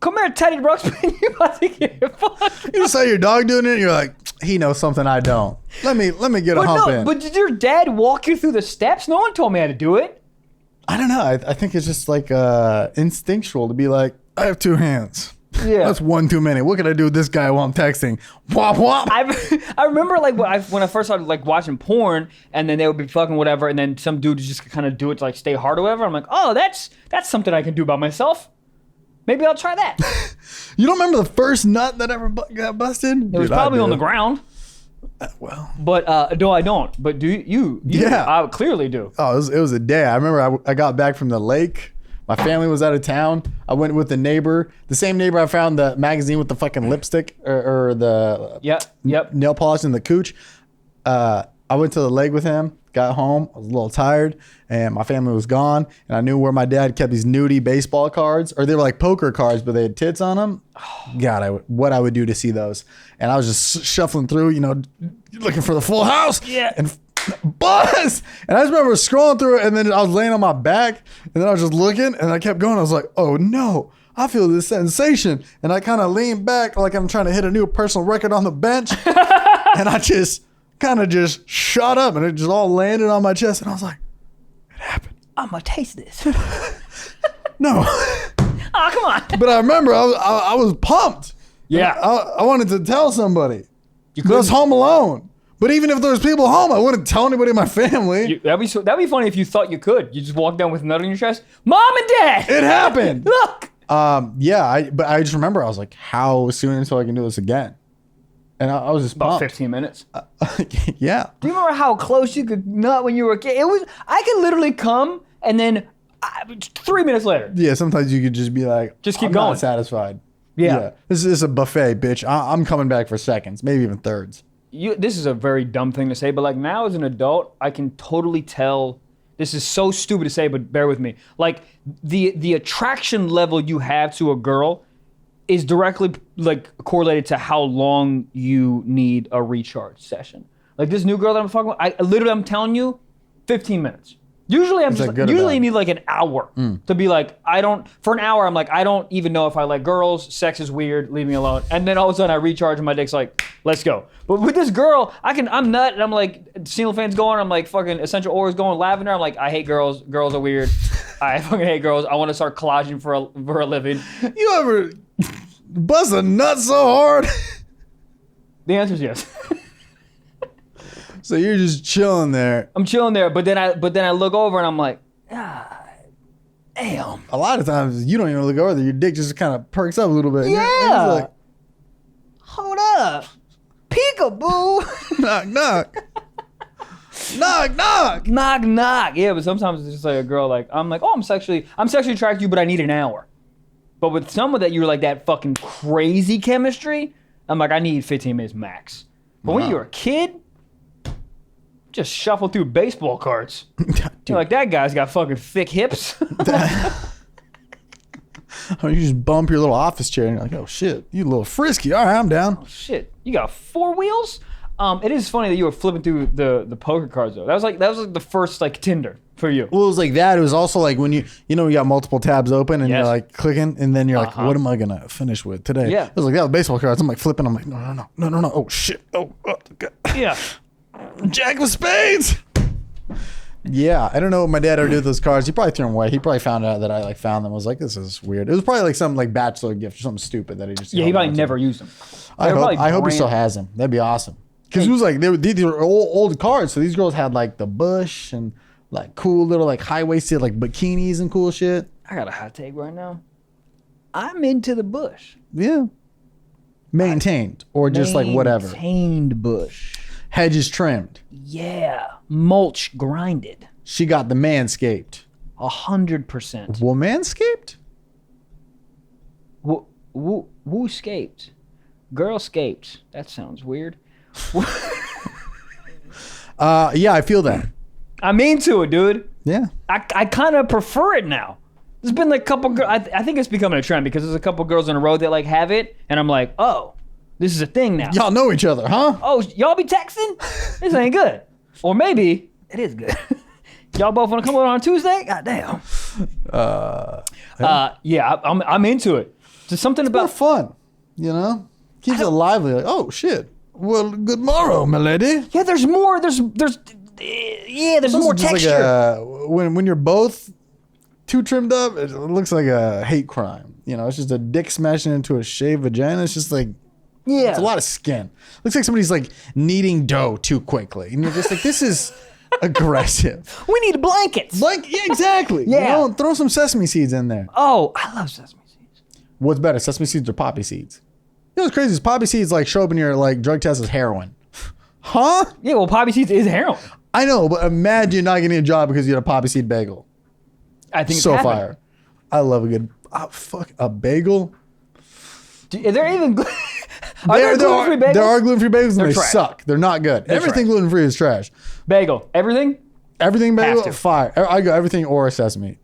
Come here, Teddy Ruxpin. You about to get fucked. You saw your dog doing it, and you're like, he knows something I don't. Let me get a hump in. But did your dad walk you through the steps? No one told me how to do it. I don't know. I think it's just like instinctual to be like, I have two hands. Yeah. That's one too many. What can I do with this guy while I'm texting? Wop wop. I remember like when I first started like watching porn, and then they would be fucking whatever, and then some dude would just kind of do it to like stay hard or whatever. I'm like, oh, that's something I can do by myself. Maybe I'll try that. You don't remember the first nut that ever got busted? It was probably on the ground. Well, but no, I don't. But do you? Yeah, I clearly do. Oh, it was a day. I remember I got back from the lake. My family was out of town. I went with the neighbor, the same neighbor I found the magazine with the fucking lipstick or the nail polish and the cooch. I went to the lake with him. Got home, I was a little tired, and my family was gone. And I knew where my dad kept these nudie baseball cards, or they were like poker cards, but they had tits on them. God, what I would do to see those. And I was just shuffling through, looking for the full house. Yeah. And buzz! And I just remember scrolling through it, and then I was laying on my back, and then I was just looking, and I kept going. I was like, oh no, I feel this sensation. And I kind of leaned back like I'm trying to hit a new personal record on the bench. And I just kind of just shot up, and it just all landed on my chest, and I was like, it happened. I'm gonna taste this. No. Oh, come on. But I remember I was pumped. Yeah. I wanted to tell somebody. But I was home alone. But even if there was people home, I wouldn't tell anybody in my family. That'd be funny if you thought you could. You just walk down with a nut on your chest. Mom and Dad. It happened. Look. But I just remember I was like, how soon until I can do this again? And I was just about pumped. 15 minutes. Yeah. Do you remember how close you could nut when you were a kid? I could literally come and then 3 minutes later. Yeah, sometimes you could just be like, just keep I'm going. not satisfied. Yeah. This is a buffet, bitch. I'm coming back for seconds, maybe even thirds. This is a very dumb thing to say, but like now as an adult, I can totally tell. This is so stupid to say, but bear with me. Like the attraction level you have to a girl is directly like correlated to how long you need a recharge session. Like this new girl that I'm fucking with, I'm telling you, 15 minutes. Usually I need like an hour to be like, for an hour, I'm like, I don't even know if I like girls. Sex is weird. Leave me alone. And then all of a sudden I recharge and my dick's like, let's go. But with this girl, I'm nut and I'm like, single fans going. I'm like fucking essential oils going, lavender. I'm like, I hate girls. Girls are weird. I fucking hate girls. I want to start collaging for a living. You ever bust a nut so hard? The answer is yes. So you're just chilling there. I'm chilling there, but then I look over and I'm like, damn. A lot of times you don't even look over there. Your dick just kind of perks up a little bit. Yeah. Like, hold up. Peekaboo. knock, knock. Knock, knock. Knock, knock. Yeah, but sometimes it's just like a girl like, I'm like, oh, I'm sexually attracted to you, but I need an hour. But with someone that you're like that fucking crazy chemistry, I'm like, I need 15 minutes max. But when you're a kid, just shuffle through baseball cards. You're like, that guy's got fucking thick hips. You just bump your little office chair and you're like, oh shit, you a little frisky. All right, I'm down. Oh, shit, you got 4 wheels? It is funny that you were flipping through the poker cards though. That was like the first like Tinder for you. Well, it was like that. It was also like when you got multiple tabs open and you're like clicking and then you're like, what am I gonna finish with today? Yeah. It was like that with baseball cards. I'm like flipping. I'm like, no. Oh shit. Oh God. Yeah. Jack of spades. Yeah, I don't know what my dad ever did with those cards. He probably threw them away. He probably found out that I like found them. I was like, this is weird. It was probably like some like bachelor gift or something stupid that he just. Yeah, he probably never used them. I hope he still has them. That'd be awesome. Because it was like these were old cards, so these girls had like the bush and like cool little like high waisted like bikinis and cool shit. I got a hot take right now. I'm into the bush. Yeah. Maintained or just like whatever. Maintained bush. Hedges trimmed. Yeah. Mulch grinded. She got the manscaped. 100%. Well, manscaped? Woo-scaped. Girl-scaped. That sounds weird. Yeah, I feel that. I'm into it, dude. Yeah. I kind of prefer it now. There's been like a couple girls. I think it's becoming a trend because there's a couple girls in a row that like have it, and I'm like, oh, this is a thing now. Y'all know each other, huh? Oh, y'all be texting? This ain't good. Or maybe it is good. Y'all both want to come over on Tuesday? God damn. Yeah, I'm into it. There's something It's about more fun, you know? Keeps it lively. Like, oh shit. Well, good morrow, my lady. Yeah, there's more. There's more texture. Like when you're both too trimmed up, it looks like a hate crime. You know, it's just a dick smashing into a shaved vagina. It's just like, yeah, it's a lot of skin. Looks like somebody's like kneading dough too quickly, and you're just like, this is aggressive. We need blankets. Yeah, exactly. Yeah. You know, throw some sesame seeds in there. Oh, I love sesame seeds. What's better, sesame seeds or poppy seeds? You know what's crazy is poppy seeds like show up in your like drug test as heroin. Huh? Yeah, well, poppy seeds is heroin. I know, but imagine not getting a job because you had a poppy seed bagel. I think it's so happening. fire. I love a good a bagel. Is there even There gluten-free bagels? There are gluten-free bagels and They're they trash. suck. They're not good. Everything gluten-free is trash. Bagel. Everything? Everything bagel, Have to. fire. I go everything or sesame.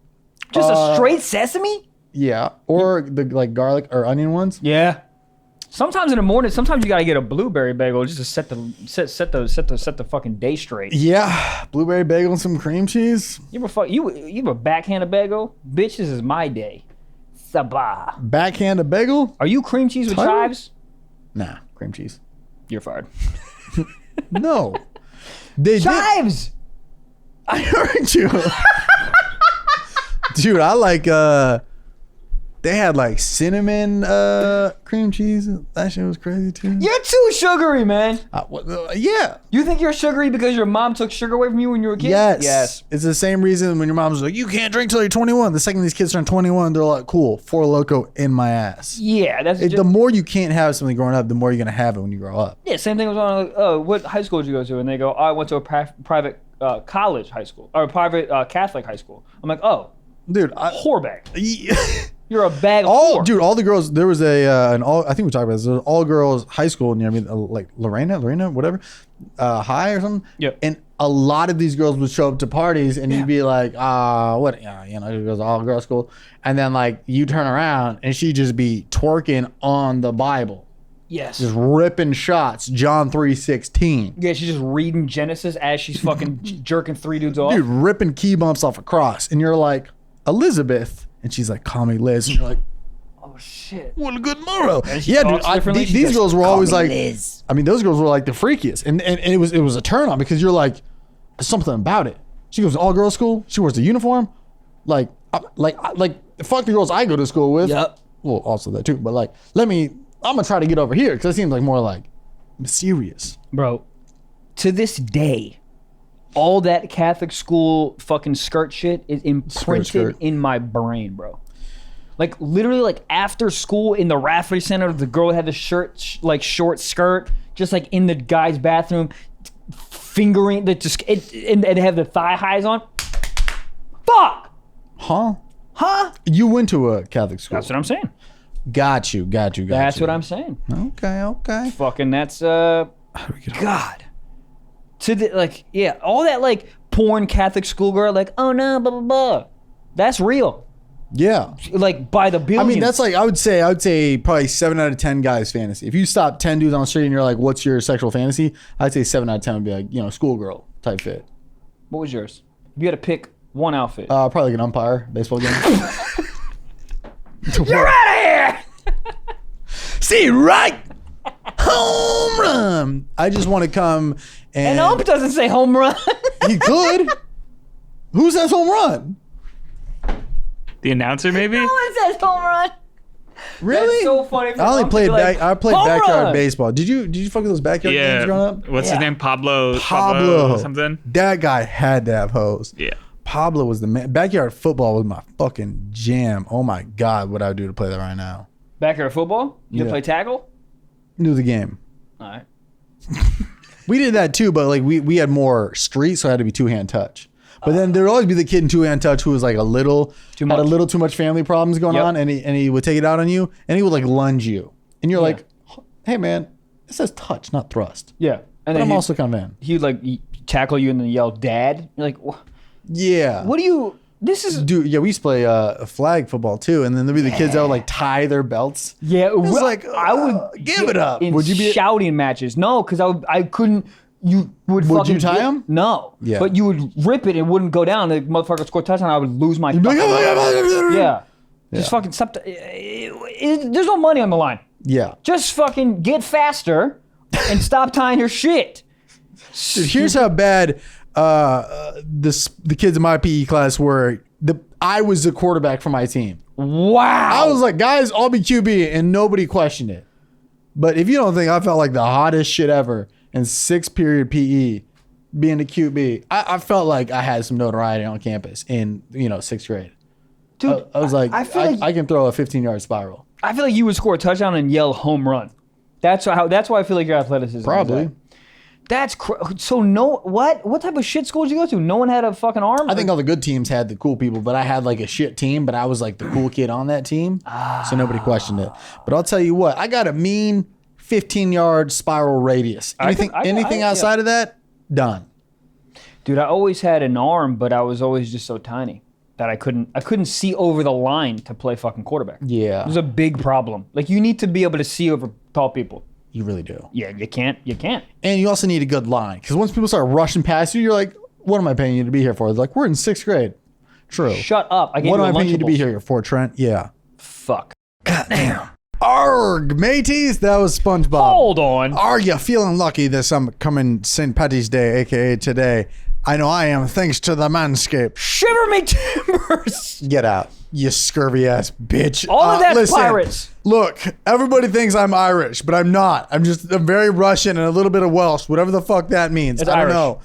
Just a straight sesame? Yeah, or the like garlic or onion ones. Yeah. Sometimes in the morning, sometimes you gotta get a blueberry bagel just to set the fucking day straight. Yeah, blueberry bagel and some cream cheese. You ever backhand a bagel? Bitch, this is my day. Sabah. Backhand a bagel? Are you cream cheese with Tyler? chives? Nah, cream cheese. You're fired. No, they did. Chives. I heard you, dude. I like they had like cinnamon cream cheese. That shit was crazy too. You're too sugary, man. Yeah. You think you're sugary because your mom took sugar away from you when you were a kid? Yes. It's the same reason when your mom's like, you can't drink till you're 21. The second these kids turn 21, they're like, cool, Four Loko in my ass. Yeah, that's The more you can't have something growing up, the more you're gonna have it when you grow up. yeah. Same thing was on. Like, oh, what high school did you go to? And they go, oh, I went to a private college high school or a private Catholic high school. I'm like, oh, Dude, whore bag. You're a bag of whore. Dude, all the girls. There was I think we talked about this. There was all girls high school near me, like Lorena, whatever, high or something. Yep. And a lot of these girls would show up to parties, and you'd be like, what? You know, it was all girls school, and then like you turn around, and she'd just be twerking on the Bible. Yes. Just ripping shots. John 3:16. Yeah, she's just reading Genesis as she's fucking jerking 3 dudes off. Dude, ripping key bumps off a cross. And you're like, Elizabeth. And she's like, call me Liz. And you're like, Oh shit. what a good morrow. She Yeah, talks dude. differently. She These goes, girls were "Call always me like, Liz." I mean, those girls were like the freakiest. And it was a turn on because you're like, there's something about it. She goes to all girls school. She wears the uniform. Like fuck the girls I go to school with. Yep. Well, also that too. But like, I'm going to try to get over here because it seems like more like mysterious. Bro, to this day, all that Catholic school fucking skirt shit is imprinted Skirt. in my brain, bro. Like literally, like after school in the Rafferty Center, the girl had the shirt, like short skirt, just like in the guy's bathroom, fingering the just and they have the thigh highs on. Fuck. Huh? Huh? You went to a Catholic school. That's what I'm saying. Got you. That's what I'm saying. Okay. Fucking that's God. To the like, yeah, all that like porn Catholic schoolgirl, like, oh no, blah blah blah. That's real. Yeah. Like by the billions. I mean, that's like I would say probably 7 out of 10 guys' fantasy. If you stop 10 dudes on the street and you're like, "What's your sexual fantasy?" I'd say 7 out of 10 would be like, schoolgirl type fit. What was yours? If you had to pick one outfit. Probably like an umpire baseball game. You're out of here. See right, home run. I just want to come and And ump doesn't say home run. he could. Who says home run? The announcer, maybe? No one says home run. Really? That's so funny. I only played I played "Home backyard run!" baseball. Did you fuck with those backyard games growing Yeah. up? What's Yeah. his name? Pablo Pablo. something? That guy had to have hose. Yeah. Pablo was the man. Backyard football was my fucking jam. Oh my God, what I would do to play that right now. Backyard football? You Yeah. play tackle? Knew the game. All right. We did that too, but like we had more street, so it had to be 2-hand touch. But then there'd always be the kid in 2-hand touch who was like had a little too much family problems going Yep. on, and he would take it out on you, and he would like lunge you, and you're like, hey man, it says touch, not thrust. Yeah. And But then I'm also kind of in. he'd like tackle you and then yell dad. You're like, Yeah. what do you, this is. Dude, yeah, we used to play flag football too, and then there'd be the kids that would like tie their belts. Yeah. It's like, I would give it up. In Would you be shouting matches? No, because I couldn't. You would Would fucking you tie 'em? No. Yeah. But you would rip it, it wouldn't go down. The motherfucker would score a touchdown. I would lose my. You'd be like, Yeah. Just fucking stop. There's no money on the line. Yeah. Just fucking get faster and stop tying your shit. Dude, here's how bad the kids in my PE class were. I was the quarterback for my team. Wow. I was like, guys, I'll be QB, and nobody questioned it. But if you don't think I felt like the hottest shit ever in 6th period PE, being the QB, I felt like I had some notoriety on campus in 6th grade. Dude, I was like, I feel like I can throw a 15-yard spiral. I feel like you would score a touchdown and yell home run. That's why I feel like your athleticism. Probably. Is That's so no. What type of shit school did you go to? No one had a fucking arm. I think all the good teams had the cool people, but I had like a shit team, but I was like the cool kid on that team, so nobody questioned it. But I'll tell you what, I got a mean 15-yard spiral radius. Anything outside of that, done. Dude, I always had an arm, but I was always just so tiny that I couldn't see over the line to play fucking quarterback. Yeah, it was a big problem. Like you need to be able to see over tall people. You really do. Yeah, you can't. And you also need a good line, because once people start rushing past you, you're like, what am I paying you to be here for? They're like, we're in 6th grade. True. Shut up. I gave What you am I paying you to Lunchables. be here for, Trent? Yeah. Fuck. Goddamn. Arg, mateys. That was SpongeBob. Hold on. Are you feeling lucky this coming St. Patty's Day, aka today? I know I am, thanks to the Manscaped. Shiver me timbers. Get out, you scurvy ass bitch. All of that's listen, pirates. Look, everybody thinks I'm Irish, but I'm not. I'm very Russian and a little bit of Welsh, whatever the fuck that means. It's I don't Irish. know.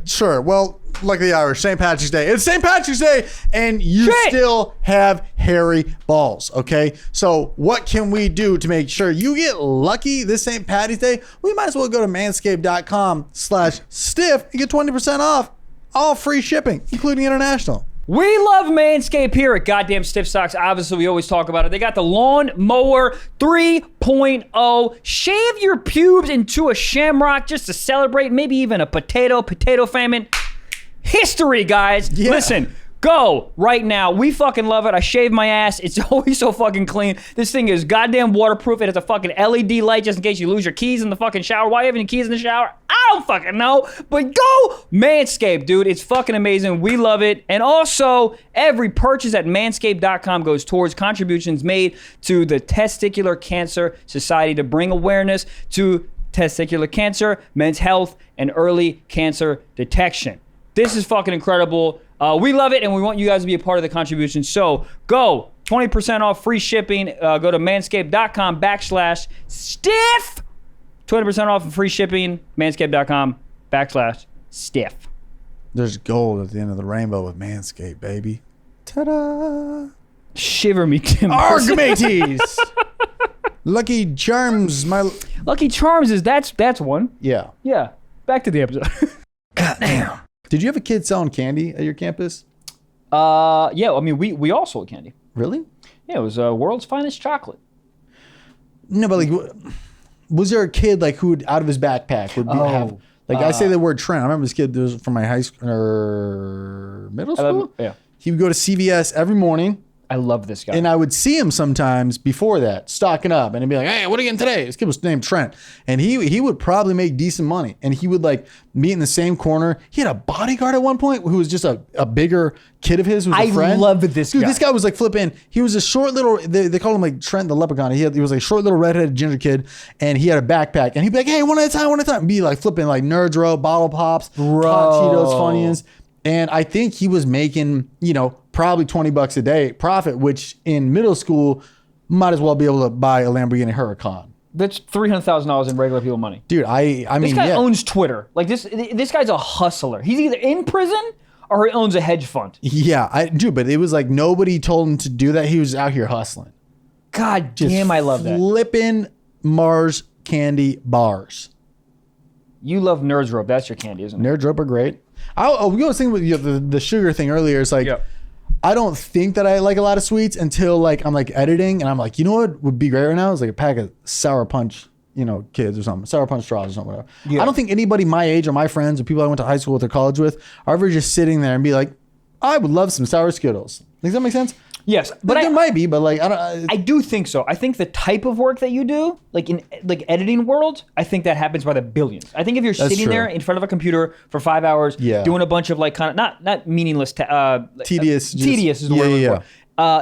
Sure. Well, like the Irish, St. Patrick's Day. It's St. Patrick's Day, and you Shit. still have hairy balls, okay? So what can we do to make sure you get lucky this St. Patty's Day? We might as well go to manscaped.com/stiff and get 20% off. All free shipping, including international. We love Manscaped here at Goddamn Stiff Socks. Obviously, we always talk about it. They got the Lawn Mower 3.0. Shave your pubes into a shamrock just to celebrate maybe even a potato famine. History, guys. Yeah. Listen, Go right now. We fucking love it. I shave my ass. It's always so fucking clean. This thing is goddamn waterproof. It has a fucking LED light just in case you lose your keys in the fucking shower. Why are you having your keys in the shower? I don't fucking know. But go Manscaped, dude. It's fucking amazing. We love it. And also, every purchase at manscaped.com goes towards contributions made to the Testicular Cancer Society to bring awareness to testicular cancer, men's health, and early cancer detection. This is fucking incredible. We love it, and we want you guys to be a part of the contribution. So go, 20% off, free shipping. Go to manscaped.com/stiff. 20% off and free shipping. Manscaped.com/stiff. There's gold at the end of the rainbow with Manscaped, baby. Ta-da! Shiver me timbers. Argmates! Lucky Charms, my... Lucky Charms is that's one. Yeah. Yeah. Back to the episode. Goddamn. Did you have a kid selling candy at your campus? Yeah. I mean, we all sold candy. Really? Yeah, it was world's finest chocolate. No, but like, was there a kid like who would, out of his backpack would have like I say the word Trent. I remember this kid was from my high school or middle school. Yeah. He would go to CVS every morning. I love this guy. And I would see him sometimes before that, stocking up, and he'd be like, "Hey, what are you getting today?" This kid was named Trent, and he would probably make decent money. And he would like meet in the same corner. He had a bodyguard at one point who was just a bigger kid of his who was a friend. I love this guy. Dude, this guy was like flipping. He was a short little. They called him like Trent the Leprechaun. He was like a short little redheaded ginger kid, and he had a backpack. And he'd be like, "Hey, one at a time, one at a time." And be like flipping like Nerds Row, Bottle Pops, Hot Cheetos, Funyuns. And I think he was making, probably $20 a day profit, which in middle school might as well be able to buy a Lamborghini Huracan. That's $300,000 in regular people money. Dude, I mean, this guy owns Twitter. Like this guy's a hustler. He's either in prison or he owns a hedge fund. Yeah, I do, but it was like nobody told him to do that. He was out here hustling. God damn, I love that. Flipping Mars candy bars. You love Nerds Rope. That's your candy, isn't it? Nerds Rope are great. We was thinking with the sugar thing earlier. It's like, I don't think that I like a lot of sweets until like I'm like editing and I'm like, you know what would be great right now is like a pack of Sour Punch, kids or something, Sour Punch straws or something, whatever. Yeah. I don't think anybody my age or my friends or people I went to high school with or college with are ever just sitting there and be like, I would love some Sour Skittles. Does that make sense? Yes, but there might be, but like I do think so. I think the type of work that you do, like in like editing world, I think that happens by the billions. I think if you're sitting there in front of a computer for 5 hours, doing a bunch of like kind of not meaningless, tedious is the word.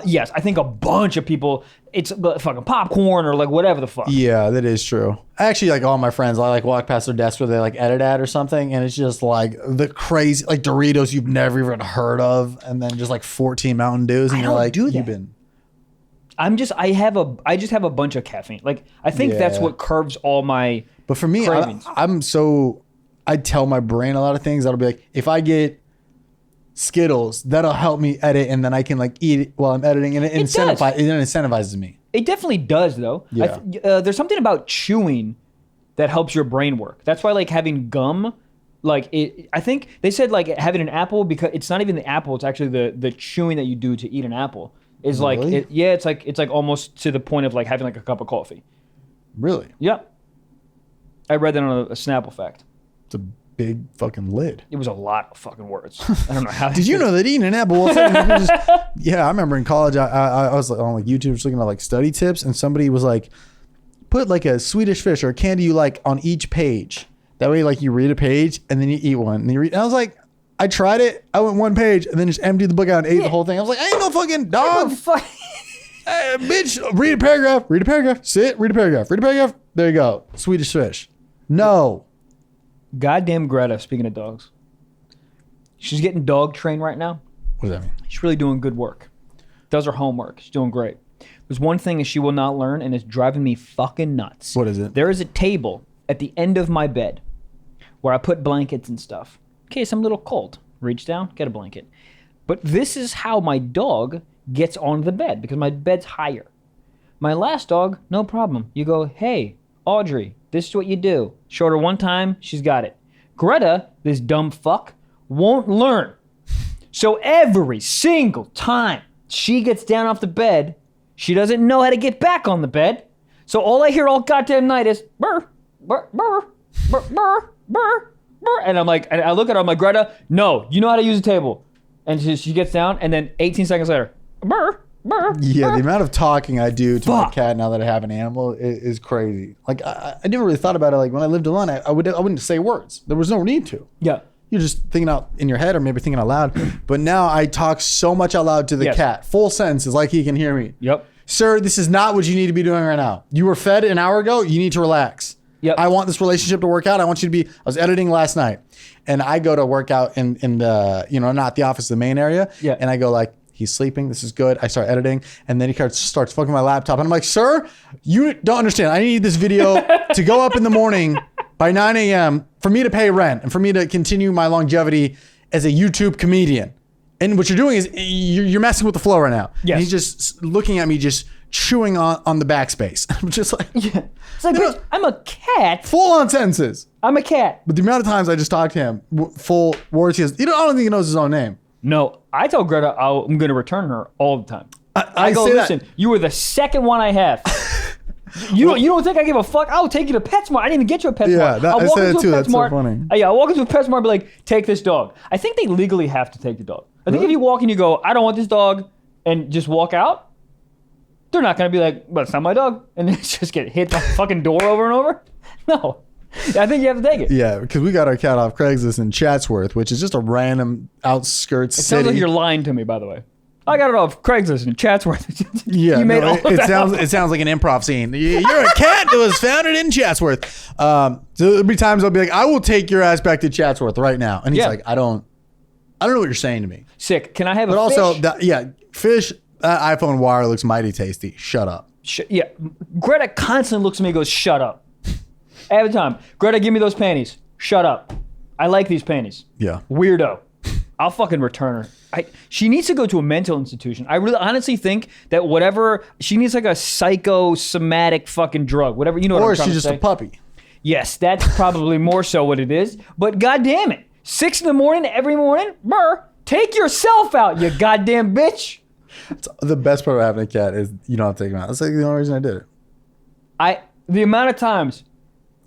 Yes, I think a bunch of people, it's fucking popcorn or like whatever the fuck. Yeah, that is true. Actually, like all my friends, I like walk past their desk where they like edit at or something, and it's just like the crazy, like Doritos you've never even heard of, and then just like 14 Mountain Dews, and you're like, you've been. I just have a bunch of caffeine. Like I think that's what curbs all my. But for me, I tell my brain a lot of things. That'll be like, if I get Skittles, that'll help me edit, and then I can like eat it while I'm editing, and it incentivizes me. It definitely does, though. Yeah. There's something about chewing that helps your brain work. That's why like having gum, like I think they said like having an apple, because it's not even the apple, it's actually the chewing that you do to eat an apple is really? like it's like almost to the point of like having like a cup of coffee. Really? Yeah. I read that on a Snapple fact. It's a big fucking lid. It was a lot of fucking words. I don't know how. Did you know that eating an apple? Yeah, I remember in college, I was like on like YouTube just looking at like study tips, and somebody was like, put like a Swedish fish or a candy you like on each page. That way, like you read a page and then you eat one. And you read. And I was like, I tried it. I went one page and then just emptied the book out and ate the whole thing. I was like, I ain't no fucking dog. Hey, bitch, read a paragraph. Read a paragraph. Sit. Read a paragraph. Read a paragraph. There you go. Swedish fish. No. Goddamn Greta, speaking of dogs. She's getting dog trained right now. What does that mean? She's really doing good work. Does her homework. She's doing great. There's one thing that she will not learn, and it's driving me fucking nuts. What is it? There is a table at the end of my bed where I put blankets and stuff. In case I'm a little cold. Reach down, get a blanket. But this is how my dog gets on the bed, because my bed's higher. My last dog, no problem. You go, hey, Audrey, this is what you do. Showed her one time, she's got it. Greta, this dumb fuck, won't learn. So every single time she gets down off the bed, she doesn't know how to get back on the bed. So all I hear all goddamn night is burr, burr, burr, burr, burr, burr, burr. And I'm like, and I look at her, I'm like, Greta, no, you know how to use a table. And she gets down, and then 18 seconds later, burr, burr. Yeah, burr. the amount of talking I do to my Fuck. cat now that I have an animal is crazy. Like I never really thought about it. Like when I lived alone, I wouldn't say words. There was no need to. Yeah. You're just thinking out in your head or maybe thinking out loud. But now I talk so much out loud to the Yes. cat. Full sentences, like he can hear me. Yep. Sir, this is not what you need to be doing right now. You were fed an hour ago. You need to relax. Yep. I want this relationship to work out. I want you to be. I was editing last night, and I go to work out in the not the office, the main area. Yeah. And I go like, he's sleeping. This is good. I start editing, and then he starts fucking my laptop, and I'm like, sir, you don't understand. I need this video to go up in the morning by 9 a.m. for me to pay rent and for me to continue my longevity as a YouTube comedian. And what you're doing is you're messing with the flow right now. Yes. And he's just looking at me, just chewing on the backspace. I'm just like, Yeah. It's like, bitch, I'm a cat. full on sentences. I'm a cat. But the amount of times I just talk to him, full words, I don't think he knows his own name. No, I tell Greta I'm going to return her all the time. I go, say listen, that. you were the second one I have. You don't think I give a fuck? I'll take you to PetSmart. I didn't even get you a PetSmart. Yeah, I said it too. That's so funny. I'll walk into a PetSmart and be like, take this dog. I think they legally have to take the dog. I think if you walk and you go, I don't want this dog, and just walk out, they're not going to be like, well, it's not my dog. And then just get hit the fucking door over and over. No. I think you have to take it. Yeah, because we got our cat off Craigslist in Chatsworth, which is just a random outskirts It city. sounds like you're lying to me, by the way. I got it off Craigslist in Chatsworth. Yeah, you made all of that up. it sounds like an improv scene. You're a cat that was founded in Chatsworth. So there'll be times I'll be like, I will take your ass back to Chatsworth right now, and he's Yeah. like, I don't know what you're saying to me. Sick. Can I have But a also, fish? fish. That iPhone wire looks mighty tasty. Shut up. Yeah. Greta constantly looks at me and goes, shut up. Every time. Greta, give me those panties. Shut up. I like these panties. Yeah. Weirdo. I'll fucking return her. She needs to go to a mental institution. I really honestly think that whatever, she needs like a psychosomatic fucking drug. Whatever, you know what Or I'm trying she's to just say. a puppy. Yes, that's probably more so what it is. But goddamn it. 6 a.m. every morning, brr, take yourself out, you goddamn bitch. The best part of having a cat is you don't have to take him out. That's like the only reason I did it. The amount of times.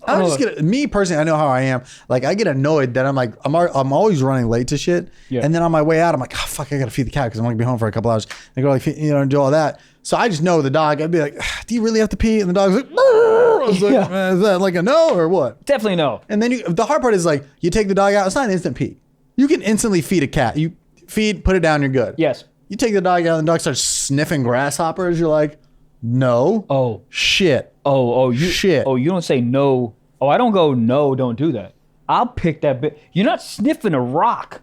I just get me personally. I know how I am. Like I get annoyed that I'm like I'm always running late to shit. Yeah. And then on my way out, I'm like, oh fuck, I gotta feed the cat because I'm gonna be home for a couple hours. And I go like and do all that. So I just know the dog. I'd be like, do you really have to pee? And the dog's like, I was like, Yeah. is that like a no or what? Definitely no. And then the hard part is like you take the dog out. It's not an instant pee. You can instantly feed a cat. You feed, put it down, you're good. Yes. You take the dog out and the dog starts sniffing grasshoppers. You're like, no. Oh. Shit. You Shit. Oh, you don't say no. Oh, I don't go no. Don't do that. I'll pick that bit. You're not sniffing a rock.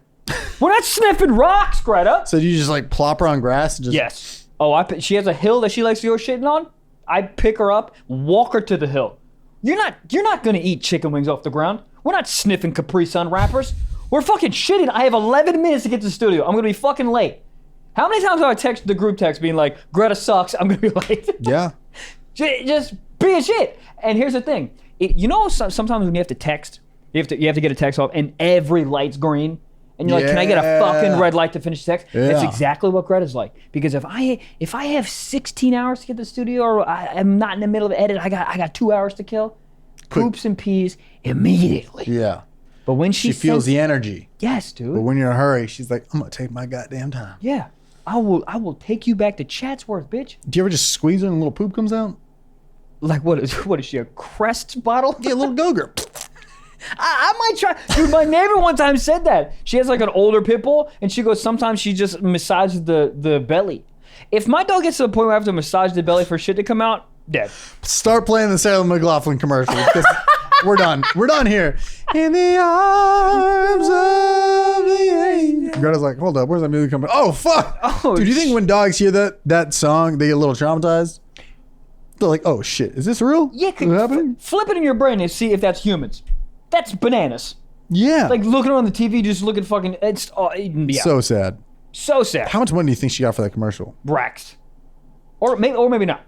We're not sniffing rocks, Greta. So you just like plop her on grass and just Yes. Oh, she has a hill that she likes to go shitting on. I pick her up, walk her to the hill. You're not gonna eat chicken wings off the ground. We're not sniffing Capri Sun wrappers. We're fucking shitting. I have 11 minutes to get to the studio. I'm gonna be fucking late. How many times have I texted the group text being like, Greta sucks, I'm gonna be late? Yeah. Just be a shit. And here's the thing. Sometimes when you have to text, you have to get a text off and every light's green. And you're like, can I get a fucking red light to finish the text? Yeah. That's exactly what Greta's like. Because if I have 16 hours to get to the studio or I'm not in the middle of edit, I got 2 hours to kill. Quick. Poops and pees immediately. Yeah. But when She feels the energy. Yes, But dude. when you're in a hurry, she's like, I'm gonna take my goddamn time. Yeah. I will take you back to Chatsworth, bitch. Do you ever just squeeze her and a little poop comes out? Like what is she, a Crest bottle? Yeah, a little go-gurt. I might try. Dude, my neighbor one time said that. She has like an older pit bull, and she goes, sometimes she just massages the belly. If my dog gets to the point where I have to massage the belly for shit to come out, dead. Start playing the Sarah McLaughlin commercial because we're done. We're done here. In the arms of the angel. Greta's like, hold up, where's that music coming? Oh fuck! Oh, Dude, do you think when dogs hear that song, they get a little traumatized? They're like, oh shit, is this real? Yeah, Is it happening? flip it in your brain and see if that's humans. That's bananas. Yeah. Like looking on the TV, just looking fucking. It's yeah. So sad. So sad. How much money do you think she got for that commercial? Racks. Or maybe not.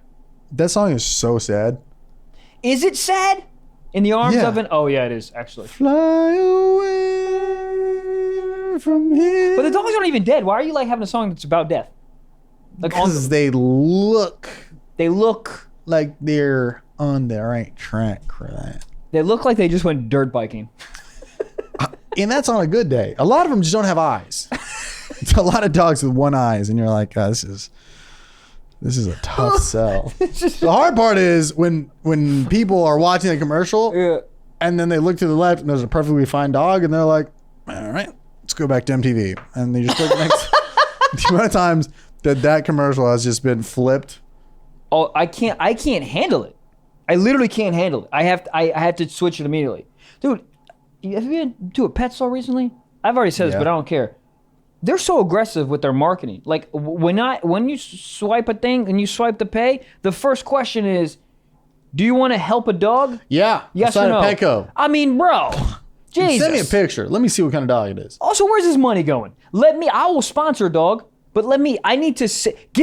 That song is so sad. Is it sad? In the arms Yeah. of an. Oh yeah, it is actually. Fly away from here. But the dogs aren't even dead. Why are you like having a song that's about death? Like Because they look they look like they're on the right track for that. they look like they just went dirt biking. And that's on a good day. A lot of them just don't have eyes. It's a lot of dogs with one eyes, and you're like, this is a tough sell. The hard part is when people are watching a commercial, and then they look to the left, and there's a perfectly fine dog, and they're like, all right, let's go back to MTV, and they just click next. The amount of times that commercial has just been flipped. Oh, I can't handle it. I literally can't handle it. I have to switch it immediately. Dude, have you been to a pet store recently? I've already said this, but I don't care. They're so aggressive with their marketing. Like when you swipe a thing and you swipe the pay, the first question is, do you want to help a dog? Yeah. Yes or no? Petco. I mean, bro. Jesus. Send me a picture. Let me see what kind of dog it is. Also, where's this money going? I will sponsor a dog, but give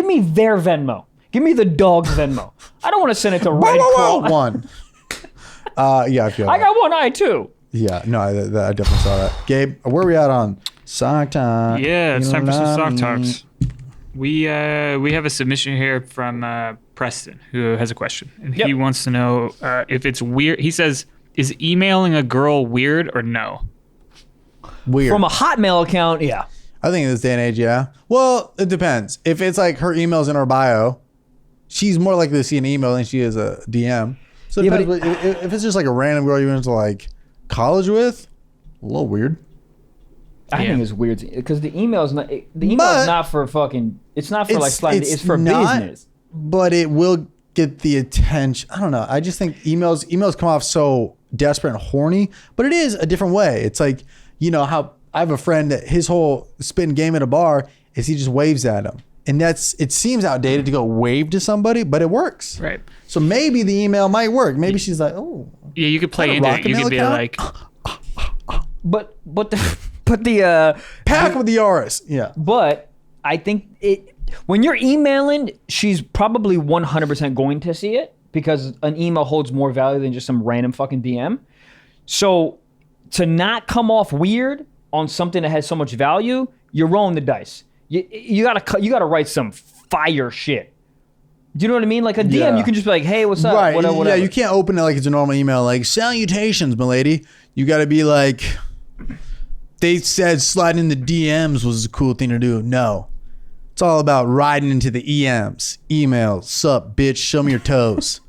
me their Venmo. Give me the dog's Venmo. I don't want to send it to Red Cross. One. Yeah, I feel I got one eye too. Yeah, no, I definitely saw that. Gabe, where are we at on sock talk? Yeah, it's time for some sock talks. We have a submission here from Preston, who has a question. And he wants to know if it's weird. He says, is emailing a girl weird or no? Weird. From a Hotmail account, yeah. I think in this day and age, yeah. Well, it depends. If it's like her email's in her bio, she's more likely to see an email than she is a DM. So it depends, if it's just like a random girl you went to like college with, a little weird. I think it's weird because the email is not for fucking. It's not for like sliding. It's for business. But it will get the attention. I don't know. I just think emails come off so desperate and horny, but it is a different way. It's like, you know how I have a friend that his whole spin game at a bar is he just waves at him. And it seems outdated to go wave to somebody, but it works. Right. So maybe the email might work. Maybe she's like, oh. Yeah, you could play into it. You could be like. But the pack with the Yaris. Yeah. But I think when you're emailing, she's probably 100% going to see it because an email holds more value than just some random fucking DM. So to not come off weird on something that has so much value, you're rolling the dice. You gotta write some fire shit. Do you know what I mean? Like a DM, you can just be like, "Hey, what's up?" Right. Whatever. Yeah, you can't open it like it's a normal email. Like, salutations, milady. You got to be like, they said sliding in the DMs was a cool thing to do. No, it's all about riding into the EMs. Emails. Sup, bitch? Show me your toes.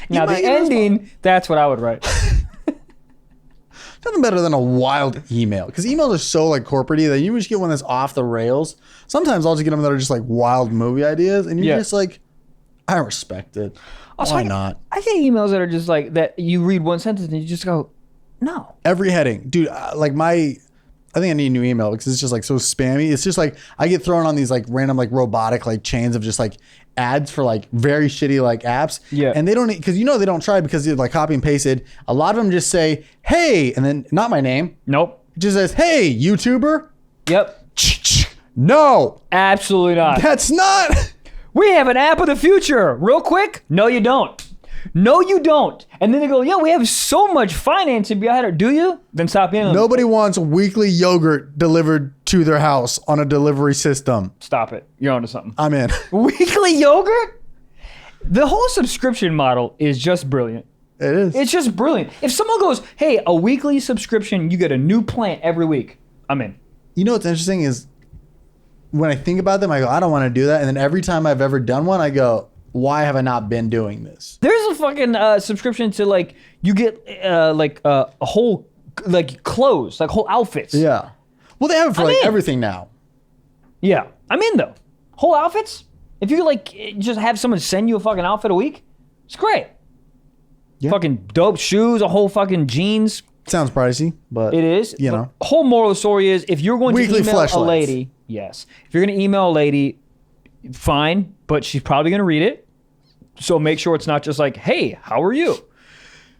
Now the ending, that's what I would write. Nothing better than a wild email, because emails are so like corporate-y that you just get one that's off the rails. Sometimes I'll just get them that are just like wild movie ideas, and you're just like, I respect it. Also, why not? I get emails that are just like that. You read one sentence and you just go, no. Every heading, dude. I think I need a new email because it's just like so spammy. It's just like I get thrown on these like random like robotic like chains of just like ads for like very shitty like apps. Yeah. And they don't, because they don't try because they're like copy and pasted. A lot of them just say, hey, and then not my name. Nope. It just says, hey, YouTuber. Yep. No. Absolutely not. That's not. We have an app of the future. Real quick. No, you don't. No, you don't. And then they go, yeah, we have so much financing behind it. Do you? Then stop in. Nobody wants weekly yogurt delivered to their house on a delivery system. Stop it. You're onto something. I'm in. Weekly yogurt? The whole subscription model is just brilliant. It is. It's just brilliant. If someone goes, hey, a weekly subscription, you get a new plant every week, I'm in. You know what's interesting is when I think about them, I go, I don't want to do that. And then every time I've ever done one, I go, why have I not been doing this? There's a fucking subscription to like, you get a whole, like clothes, like whole outfits. Yeah. Well, they have it for everything now. Yeah. I'm in though. Whole outfits? If you like just have someone send you a fucking outfit a week, it's great. Yeah. Fucking dope shoes, a whole fucking jeans. Sounds pricey, but it is. You know. Whole moral of the story is if you're going weekly to email a lady, yes. If you're going to email a lady, fine, but she's probably going to read it. So make sure it's not just like, hey, how are you?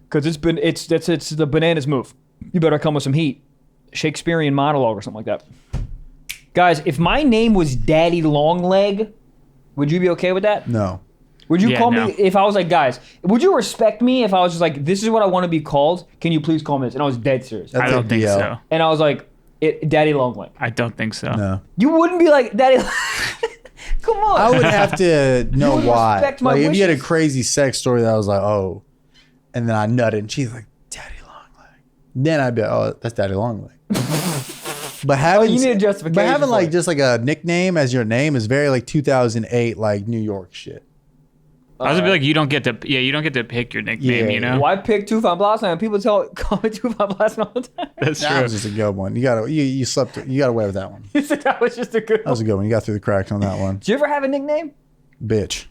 Because it's the bananas move. You better come with some heat. Shakespearean monologue or something like that. Guys, if my name was Daddy Longleg, would you be okay with that? No. Would you call me if I was like, guys, would you respect me if I was just like, this is what I want to be called? Can you please call me this? And I was dead serious. I don't think so. And I was like, Daddy Longleg. I don't think so. No. You wouldn't be like, Daddy Come on. I would have to know why. Like, if you had a crazy sex story that I was like, oh, and then I nutted and she's like, Daddy Longleg. Then I'd be like, oh, that's Daddy Longleg. But having you need a justification. But having for like it. just like a nickname as your name is very like 2008 like New York shit. I was gonna be like, you don't get to pick your nickname, Yeah. you know? Why pick Tufan Blossom? And people call me Tufan Blossom all the time. That's That true. was just a good one. You got away with that one. You said that was just a good That was a good one. You got through the cracks on that one. Did you ever have a nickname? Bitch.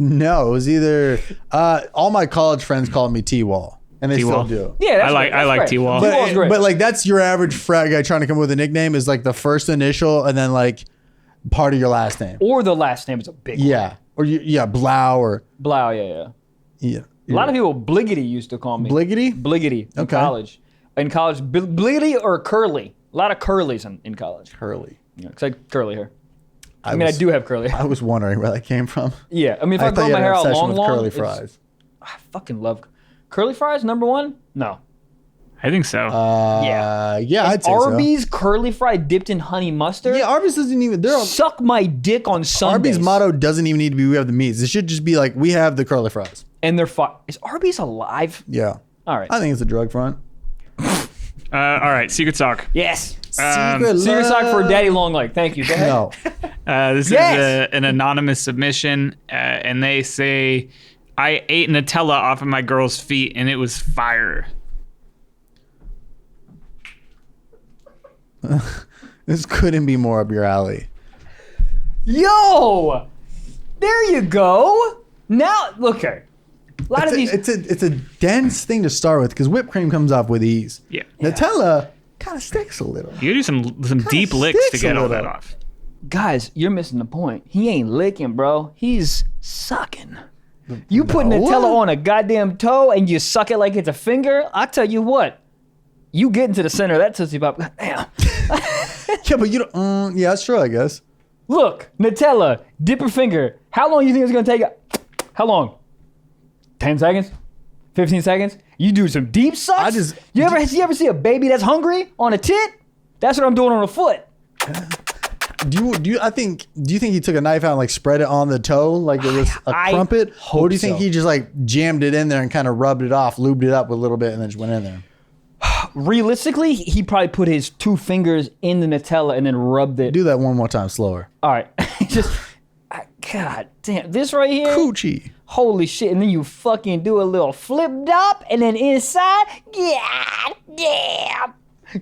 No, it was either all my college friends called me T-Wall, and they still T-Wall. do. Yeah, that's I like great. T-Wall. T-Wall's great. But like that's your average frat guy trying to come up with a nickname is like the first initial and then like part of your last name. Or the last name is a big one. Yeah. Or Blau or Blau, yeah. yeah. A lot of people Bliggity used to call me. Bliggity? Bliggity in Okay. college. In college, Bliggity or Curly. A lot of Curlies in college. Curly. Yeah, because I had curly hair. I mean, I do have curly hair. I was wondering where that came from. Yeah, I mean, if I thought grow you my had hair an out obsession long, with curly it's- fries. I fucking love curly fries. Number one? No. I think so. Yeah, I'd say Arby's curly fry dipped in honey mustard. so. Yeah, Arby's doesn't even. Suck my dick on Sundays. Arby's motto doesn't even need to be "We have the meats." It should just be like "We have the curly fries." And they're Is Arby's alive? Yeah. All right. I think it's a drug front. All right, Secret Sock. Yes. Secret Secret sock for love. Daddy Long Leg. Thank you. Go ahead. No. This Yes! is an anonymous submission, and they say, I ate Nutella off of my girl's feet, and it was fire. This couldn't be more up your alley. Yo! There you go. Now, look here. A lot of these. It's a dense thing to start with because whipped cream comes off with ease. Yeah. Nutella kind of sticks a little. You gotta do some deep licks to sticks a get all that little. off. Guys, you're missing the point. He ain't licking, bro. He's sucking. You put Nutella on a goddamn toe and you suck it like it's a finger. I tell you what. You get into the center of that Tootsie Pop. Damn. Yeah, but you don't. Yeah, that's true, I guess. Look, Nutella, dip your finger. How long do you think it's gonna take? How long? 10 seconds? 15 seconds? You do some deep sucks? You ever see a baby that's hungry on a tit? That's what I'm doing on a foot. Do you think he took a knife out and like spread it on the toe like it was a crumpet? Or do you think he just like jammed it in there and kind of rubbed it off, lubed it up a little bit, and then just went in there? Realistically, he probably put his 2 fingers in the Nutella and then rubbed it. Do that one more time slower. All right. God damn. This right here. Coochie. Holy shit. And then you fucking do a little flip dop and then inside. God damn.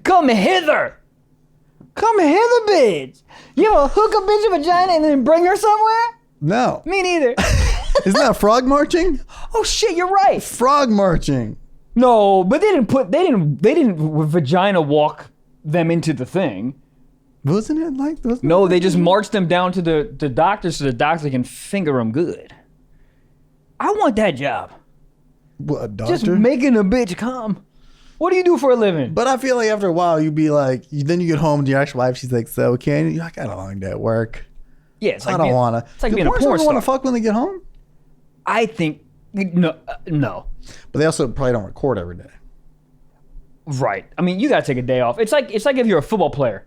Come hither. Come hither, bitch. You ever hook a bitch a vagina and then bring her somewhere? No. Me neither. Isn't that frog marching? Oh shit, you're right. Frog marching. No, but they didn't vagina walk them into the thing. Wasn't it like those? No, they just marched them down to the doctor so the doctor can finger them good. I want that job. What, a doctor? Just making a bitch come. What do you do for a living? But I feel like after a while, you'd be like, then you get home to your ex-wife. She's like, so can you? I got a long day at work. Yeah, it's like I don't want to. It's like being a porn star. Want to fuck when they get home? I think no. But they also probably don't record every day. Right. I mean, you gotta take a day off. It's like if you're a football player.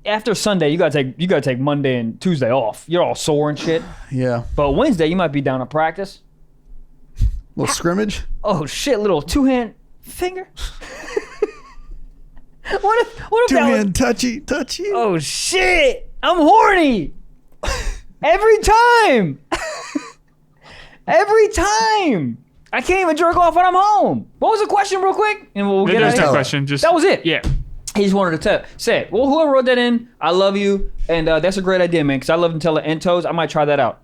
After Sunday, you gotta take Monday and Tuesday off. You're all sore and shit. Yeah. But Wednesday, you might be down to practice. Little scrimmage. Oh shit! Little 2-hand finger. What if that was, Two-hand touchy. oh shit! I'm horny. Every time. Every time. I can't even jerk off when I'm home. What was the question, real quick? And we'll get There's out no of here. question. Just That was it. Yeah. He just wanted to say it. Well, whoever wrote that in, I love you, and that's a great idea, man. Because I love Nutella and toes. I might try that out.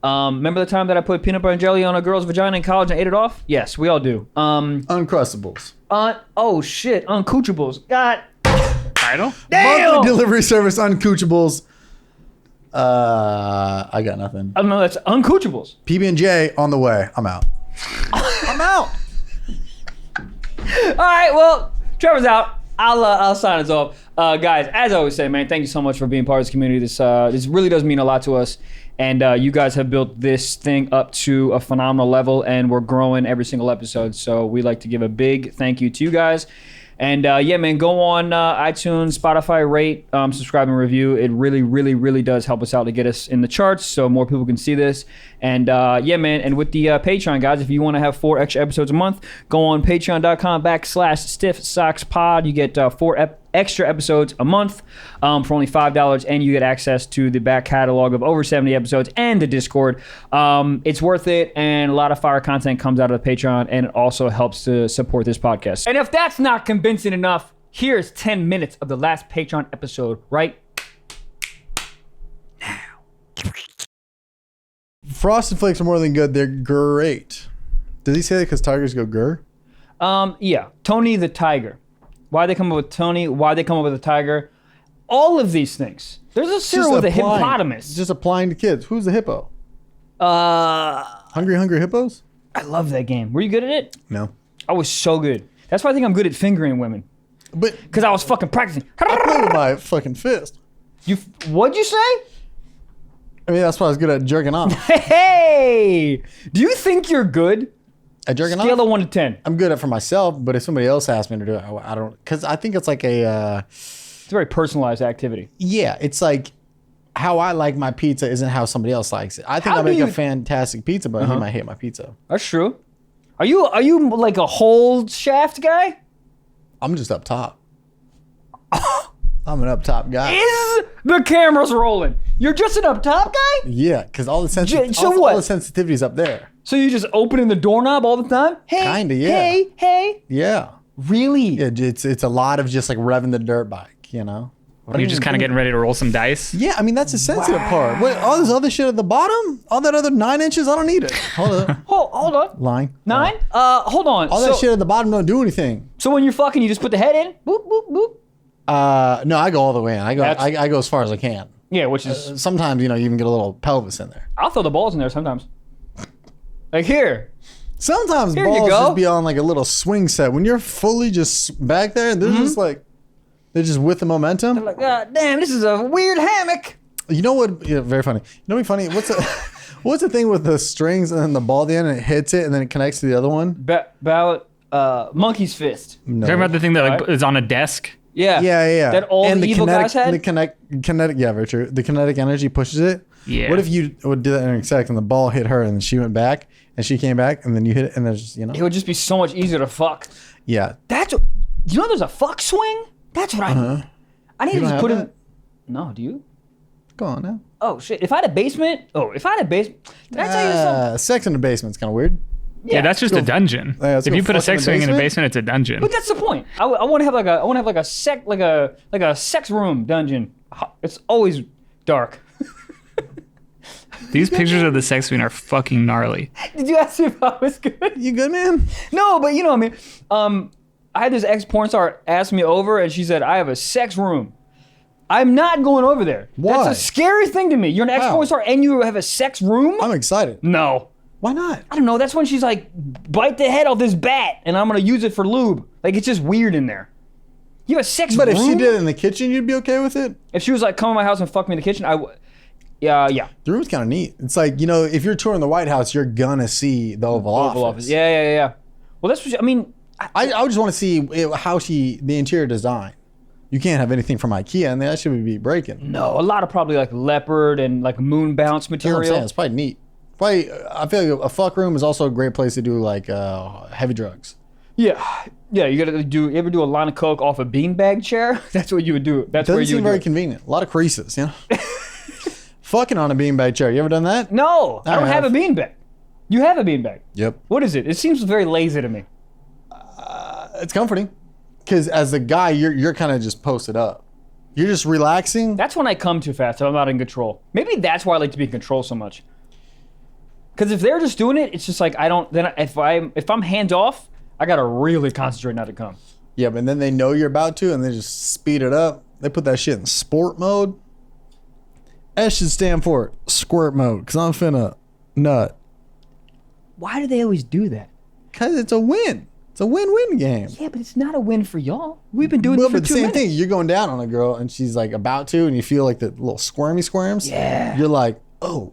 Remember the time that I put peanut butter and jelly on a girl's vagina in college and ate it off? Yes, we all do. Uncrustables. Oh shit, Uncoochables. God Title? damn. Monthly delivery service Uncoochables. I got nothing. I don't know. That's Uncoochables. PB&J on the way. I'm out. I'm out. All right, well, Trevor's out. I'll sign us off. Guys, as I always say, man, thank you so much for being part of this community. This really does mean a lot to us. And you guys have built this thing up to a phenomenal level, and we're growing every single episode. So we like to give a big thank you to you guys. And yeah, man, go on iTunes, Spotify, rate, subscribe, and review. It really, really, really does help us out to get us in the charts so more people can see this. And yeah, man, and with the Patreon, guys, if you want to have 4 extra episodes a month, go on patreon.com/stiffsockspod. You get 4 extra episodes a month for only $5, and you get access to the back catalog of over 70 episodes and the Discord. It's worth it, and a lot of fire content comes out of the Patreon, and it also helps to support this podcast. And if that's not convincing enough, here's 10 minutes of the last Patreon episode right now. Frosted Flakes are more than good. They're great. Does he say that because tigers go grr? Yeah, Tony the Tiger. Why they come up with Tony? Why they come up with a tiger? All of these things. There's a cereal with a hippopotamus. Just applying to kids. Who's the hippo? Hungry Hippos? I love that game. Were you good at it? No. I was so good. That's why I think I'm good at fingering women. But because I was fucking practicing. I play with my fucking fist. What'd you say? I mean, that's why I was good at jerking off. Hey! Do you think you're good? At jerking off? Scale of 1 to 10. I'm good at it for myself, but if somebody else asks me to do it, I don't. Because I think it's like a. It's a very personalized activity. Yeah, it's like how I like my pizza isn't how somebody else likes it. I think I make a fantastic pizza, but he might hate my pizza. That's true. Are you like a whole shaft guy? I'm just up top. I'm an up top guy. Is the camera's rolling? You're just an up top guy? Yeah, because all the what? all the sensitivity's up there. So you just opening the doorknob all the time? Hey, kinda, yeah. Hey. Yeah. Really? Yeah, it's a lot of just like revving the dirt bike, you know? You're just kind of getting ready to roll some dice? Yeah, I mean, that's the sensitive part. Wait, all this other shit at the bottom? All that other 9 inches? I don't need it. Hold on. Hold on. Line. 9? Hold on. All that shit at the bottom don't do anything. So when you're fucking, you just put the head in? Boop, boop, boop. No, I go all the way in. I go as far as I can. Yeah, which is... sometimes, you even get a little pelvis in there. I'll throw the balls in there sometimes. Like here. Sometimes balls just be on like a little swing set. When you're fully just back there, they're just like... They're just with the momentum. They're like, God damn, this is a weird hammock. You know what? Yeah, very funny. You know what's funny? What's the thing with the strings and then the ball at the end and it hits it and then it connects to the other one? Monkey's fist. No. Talking about the thing that is on a desk? Yeah. Yeah. That all and the evil guys had? The kinetic, yeah, very true. The kinetic energy pushes it. Yeah. What if you would do that in a second and the ball hit her and then she went back and she came back and then you hit it and there's just, It would just be so much easier to fuck. Yeah. You know there's a fuck swing? That's what I need. I need to just put in. No, do you? Go on now. Oh shit! If I had a basement. Did I tell you something? Sex in the basement's kind of weird. Yeah, that's just a dungeon. If you put a sex swing in a basement, it's a dungeon. But that's the point. I want to have like a sex room dungeon. It's always dark. These pictures of the sex swing are fucking gnarly. Did you ask me if I was good? You good, man? No, but you know what I mean. I had this ex-porn star ask me over, and she said, I have a sex room. I'm not going over there. Why? That's a scary thing to me. You're an ex-porn star, and you have a sex room? I'm excited. No. Why not? I don't know. That's when she's like, bite the head off this bat, and I'm going to use it for lube. Like, it's just weird in there. You have a sex room? But if she did it in the kitchen, you'd be okay with it? If she was like, come to my house and fuck me in the kitchen, yeah. The room's kind of neat. It's like, if you're touring the White House, you're going to see the Oval Office. Yeah. Well, that's what I mean... I just want to see how the interior design. You can't have anything from IKEA, and that shit would be breaking. No, a lot of probably like leopard and like moon bounce material. That's what I'm saying. It's probably neat. I feel like a fuck room is also a great place to do like heavy drugs. Yeah. You gotta you ever do a line of coke off a beanbag chair? That's what you would do. That's where you would do. Doesn't seem very convenient. A lot of creases, Fucking on a beanbag chair. You ever done that? No, I don't have a beanbag. You have a beanbag. Yep. What is it? It seems very lazy to me. It's comforting, because as a guy, you're kind of just posted up. You're just relaxing. That's when I come too fast. I'm not in control. Maybe that's why I like to be in control so much. Because if they're just doing it, it's just like I don't. Then if I'm hands off, I gotta really concentrate not to come. Yeah, but then they know you're about to, and they just speed it up. They put that shit in sport mode. S should stand for squirt mode, because I'm finna nut. Why do they always do that? Because it's a win. It's a win-win game. Yeah, but it's not a win for y'all. We've been doing it for 2 minutes. But the same thing, you're going down on a girl and she's like about to, and you feel like the little squirmy squirms. Yeah. You're like, oh,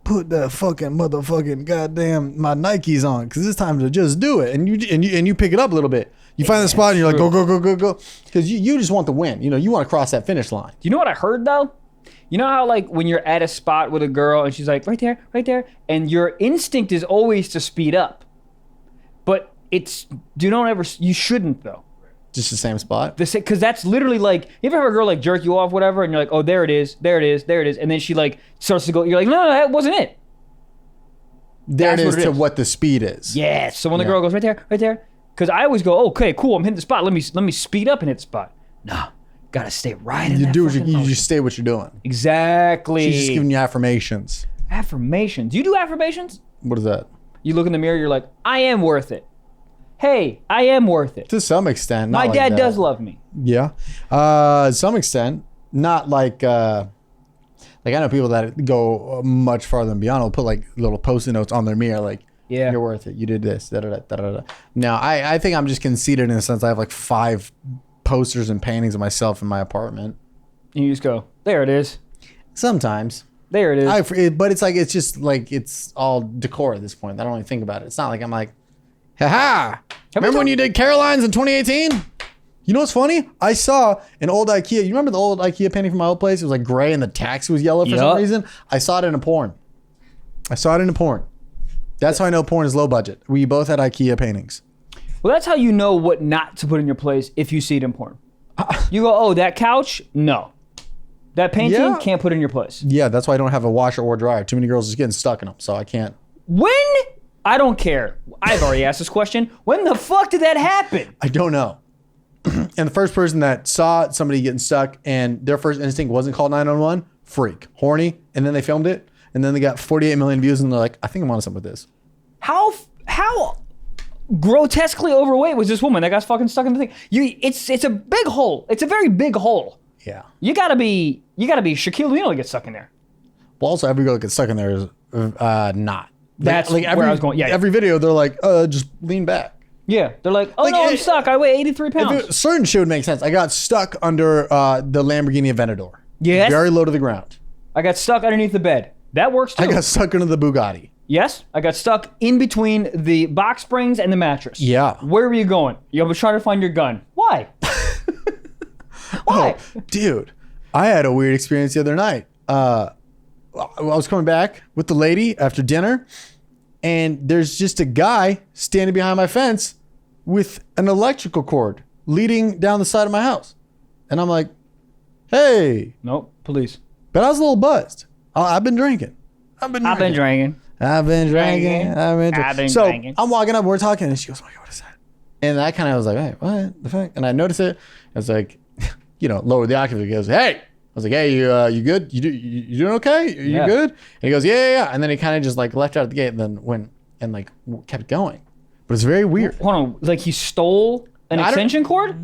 put that fucking motherfucking goddamn my Nikes on, because it's time to just do it. And you pick it up a little bit. You find the spot and you're like, go. Because you just want the win. You know, you want to cross that finish line. You know what I heard though? You know how like when you're at a spot with a girl and she's like, right there, and your instinct is always to speed up. But you shouldn't though. Just the same spot? Because that's literally like, you ever have a girl like jerk you off, whatever, and you're like, oh, there it is. And then she like starts to go, you're like, no, that wasn't it. There it is to what the speed is. Yeah. So when the girl goes right there, because I always go, okay, cool, I'm hitting the spot. Let me speed up and hit the spot. No, gotta stay right in that you just stay what you're doing. Exactly. She's just giving you affirmations. Affirmations. Do you do affirmations? What is that? You look in the mirror, you're like, I am worth it. Hey, I am worth it. To some extent. My dad does love me. Yeah. To some extent. Not like I know people that go much farther and beyond. Will put like little post-it notes on their mirror like, yeah, you're worth it. You did this. Da-da-da. Now, I think I'm just conceited in a sense. I have like 5 posters and paintings of myself in my apartment. And you just go, there it is. Sometimes. There it is. But it's just like, it's all decor at this point. I don't even think about it. It's not like I'm like, ha! Remember when you did Caroline's in 2018? You know what's funny? I saw an old IKEA. You remember the old IKEA painting from my old place? It was like gray and the taxi was yellow for some reason. I saw it in a porn. That's how I know porn is low budget. We both had IKEA paintings. Well, that's how you know what not to put in your place if you see it in porn. You go, oh, that couch? No. That painting can't put in your place. Yeah, that's why I don't have a washer or dryer. Too many girls just getting stuck in them, so I can't. When? I don't care. I've already asked this question. When the fuck did that happen? I don't know. And the first person that saw somebody getting stuck and their first instinct wasn't call 911, freak, horny, and then they filmed it, and then they got 48 million views, and they're like, I think I'm on something with this. How grotesquely overweight was this woman that got fucking stuck in the thing? It's a big hole. It's a very big hole. Yeah. You gotta be Shaquille O'Neal to get stuck in there. Well, also every girl that gets stuck in there is not. That's like where I was going. Yeah. Every video they're like, just lean back. Yeah, they're like, oh, no, I'm stuck. I weigh 83 pounds. Certain shit would make sense. I got stuck under the Lamborghini Aventador. Yes. Very low to the ground. I got stuck underneath the bed. That works too. I got stuck under the Bugatti. Yes. I got stuck in between the box springs and the mattress. Yeah. Where were you going? You were trying to find your gun. Why? Why? Oh, dude, I had a weird experience the other night. I was coming back with the lady after dinner, and there's just a guy standing behind my fence with an electrical cord leading down the side of my house. And I'm like, hey. Nope, police. But I was a little buzzed. I've been drinking. So drinking. I'm walking up, we're talking, and she goes, oh my God, what is that? And I kind of was like, hey, what the fuck? And I noticed it. I was like, lower the octave. He goes, hey. I was like, hey, you good? You doing okay? You good? And he goes, yeah. And then he kind of just like left out the gate and then went and like kept going. But it's very weird. Hold on, like he stole an extension cord?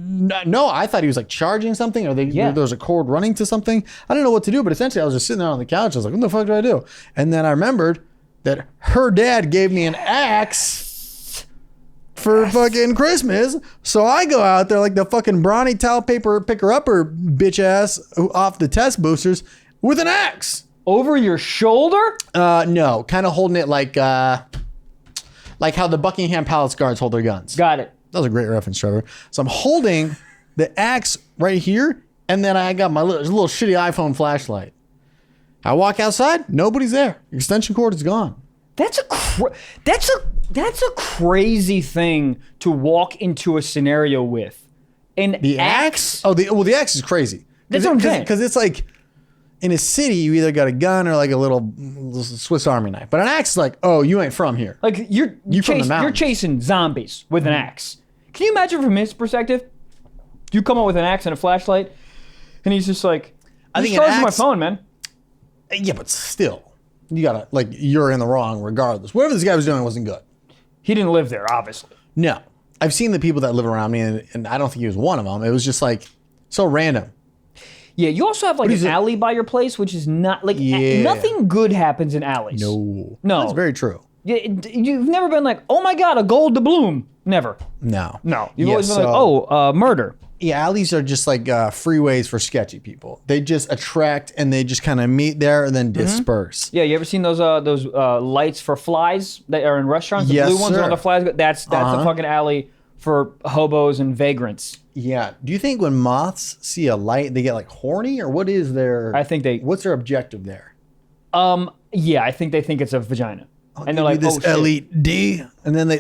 No, I thought he was like charging something, or there was a cord running to something. I didn't know what to do, but essentially I was just sitting there on the couch. I was like, what the fuck do I do? And then I remembered that her dad gave me an axe for fucking Christmas. So I go out there like the fucking brawny towel paper picker-upper bitch ass off the test boosters with an axe. Over your shoulder? No, kind of holding it like how the Buckingham Palace guards hold their guns. Got it. That was a great reference, Trevor. So I'm holding the axe right here, and then I got my little shitty iPhone flashlight. I walk outside, nobody's there. Extension cord is gone. That's a crazy thing to walk into a scenario with. The axe? Oh, the axe is crazy. That's what I'm saying. Because it's like, in a city, you either got a gun or like a little Swiss Army knife. But an axe is like, oh, you ain't from here. Like you're chasing zombies with an axe. Can you imagine from his perspective? You come up with an axe and a flashlight, and he's just like, I think charging my phone, man. Yeah, but still, you gotta you're in the wrong regardless. Whatever this guy was doing wasn't good. He didn't live there, obviously. No, I've seen the people that live around me, and I don't think he was one of them. It was just like so random. Yeah, you also have like an alley by your place, which is not like nothing good happens in alleys. No, that's very true. You've never been like, oh my God, a gold doubloon. Never. No. You've always been like, murder. Yeah, alleys are just like freeways for sketchy people. They just attract and they just kind of meet there and then disperse. Yeah, you ever seen those lights for flies that are in restaurants? The blue ones are on the flies. That's a fucking alley for hobos and vagrants. Yeah. Do you think when moths see a light, they get like horny, or what is their? What's their objective there? Yeah, I think they think it's a vagina, and they're like, this LED, and then they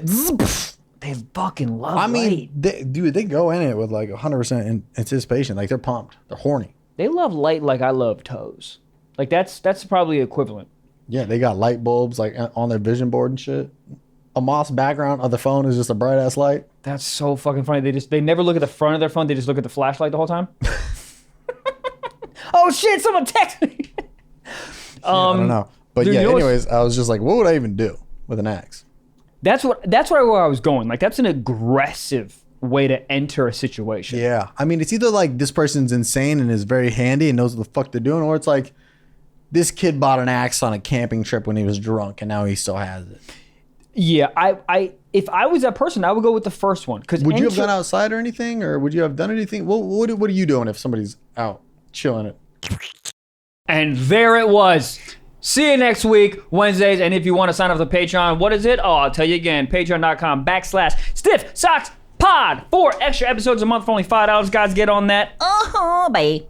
fucking love. I mean, they go in it with like 100% anticipation. Like they're pumped. They're horny. They love light like I love toes. Like that's probably equivalent. Yeah, they got light bulbs like on their vision board and shit. A moth's background of the phone is just a bright ass light. That's so fucking funny. They never look at the front of their phone. They just look at the flashlight the whole time. Oh shit! Someone text me. I don't know, but dude, anyways, I was just like, what would I even do with an axe? That's where I was going. Like that's an aggressive way to enter a situation. Yeah, I mean, it's either like this person's insane and is very handy and knows what the fuck they're doing, or it's like this kid bought an axe on a camping trip when he was drunk and now he still has it. Yeah, I if I was that person, I would go with the first one. Would you have gone outside or anything, or would you have done anything? What are you doing if somebody's out chilling it? And there it was. See you next week, Wednesdays. And if you want to sign up for the Patreon, what is it? Oh, I'll tell you again. Patreon.com/StiffSocksPod. 4 extra episodes a month for only $5. Guys, get on that. Oh, bye.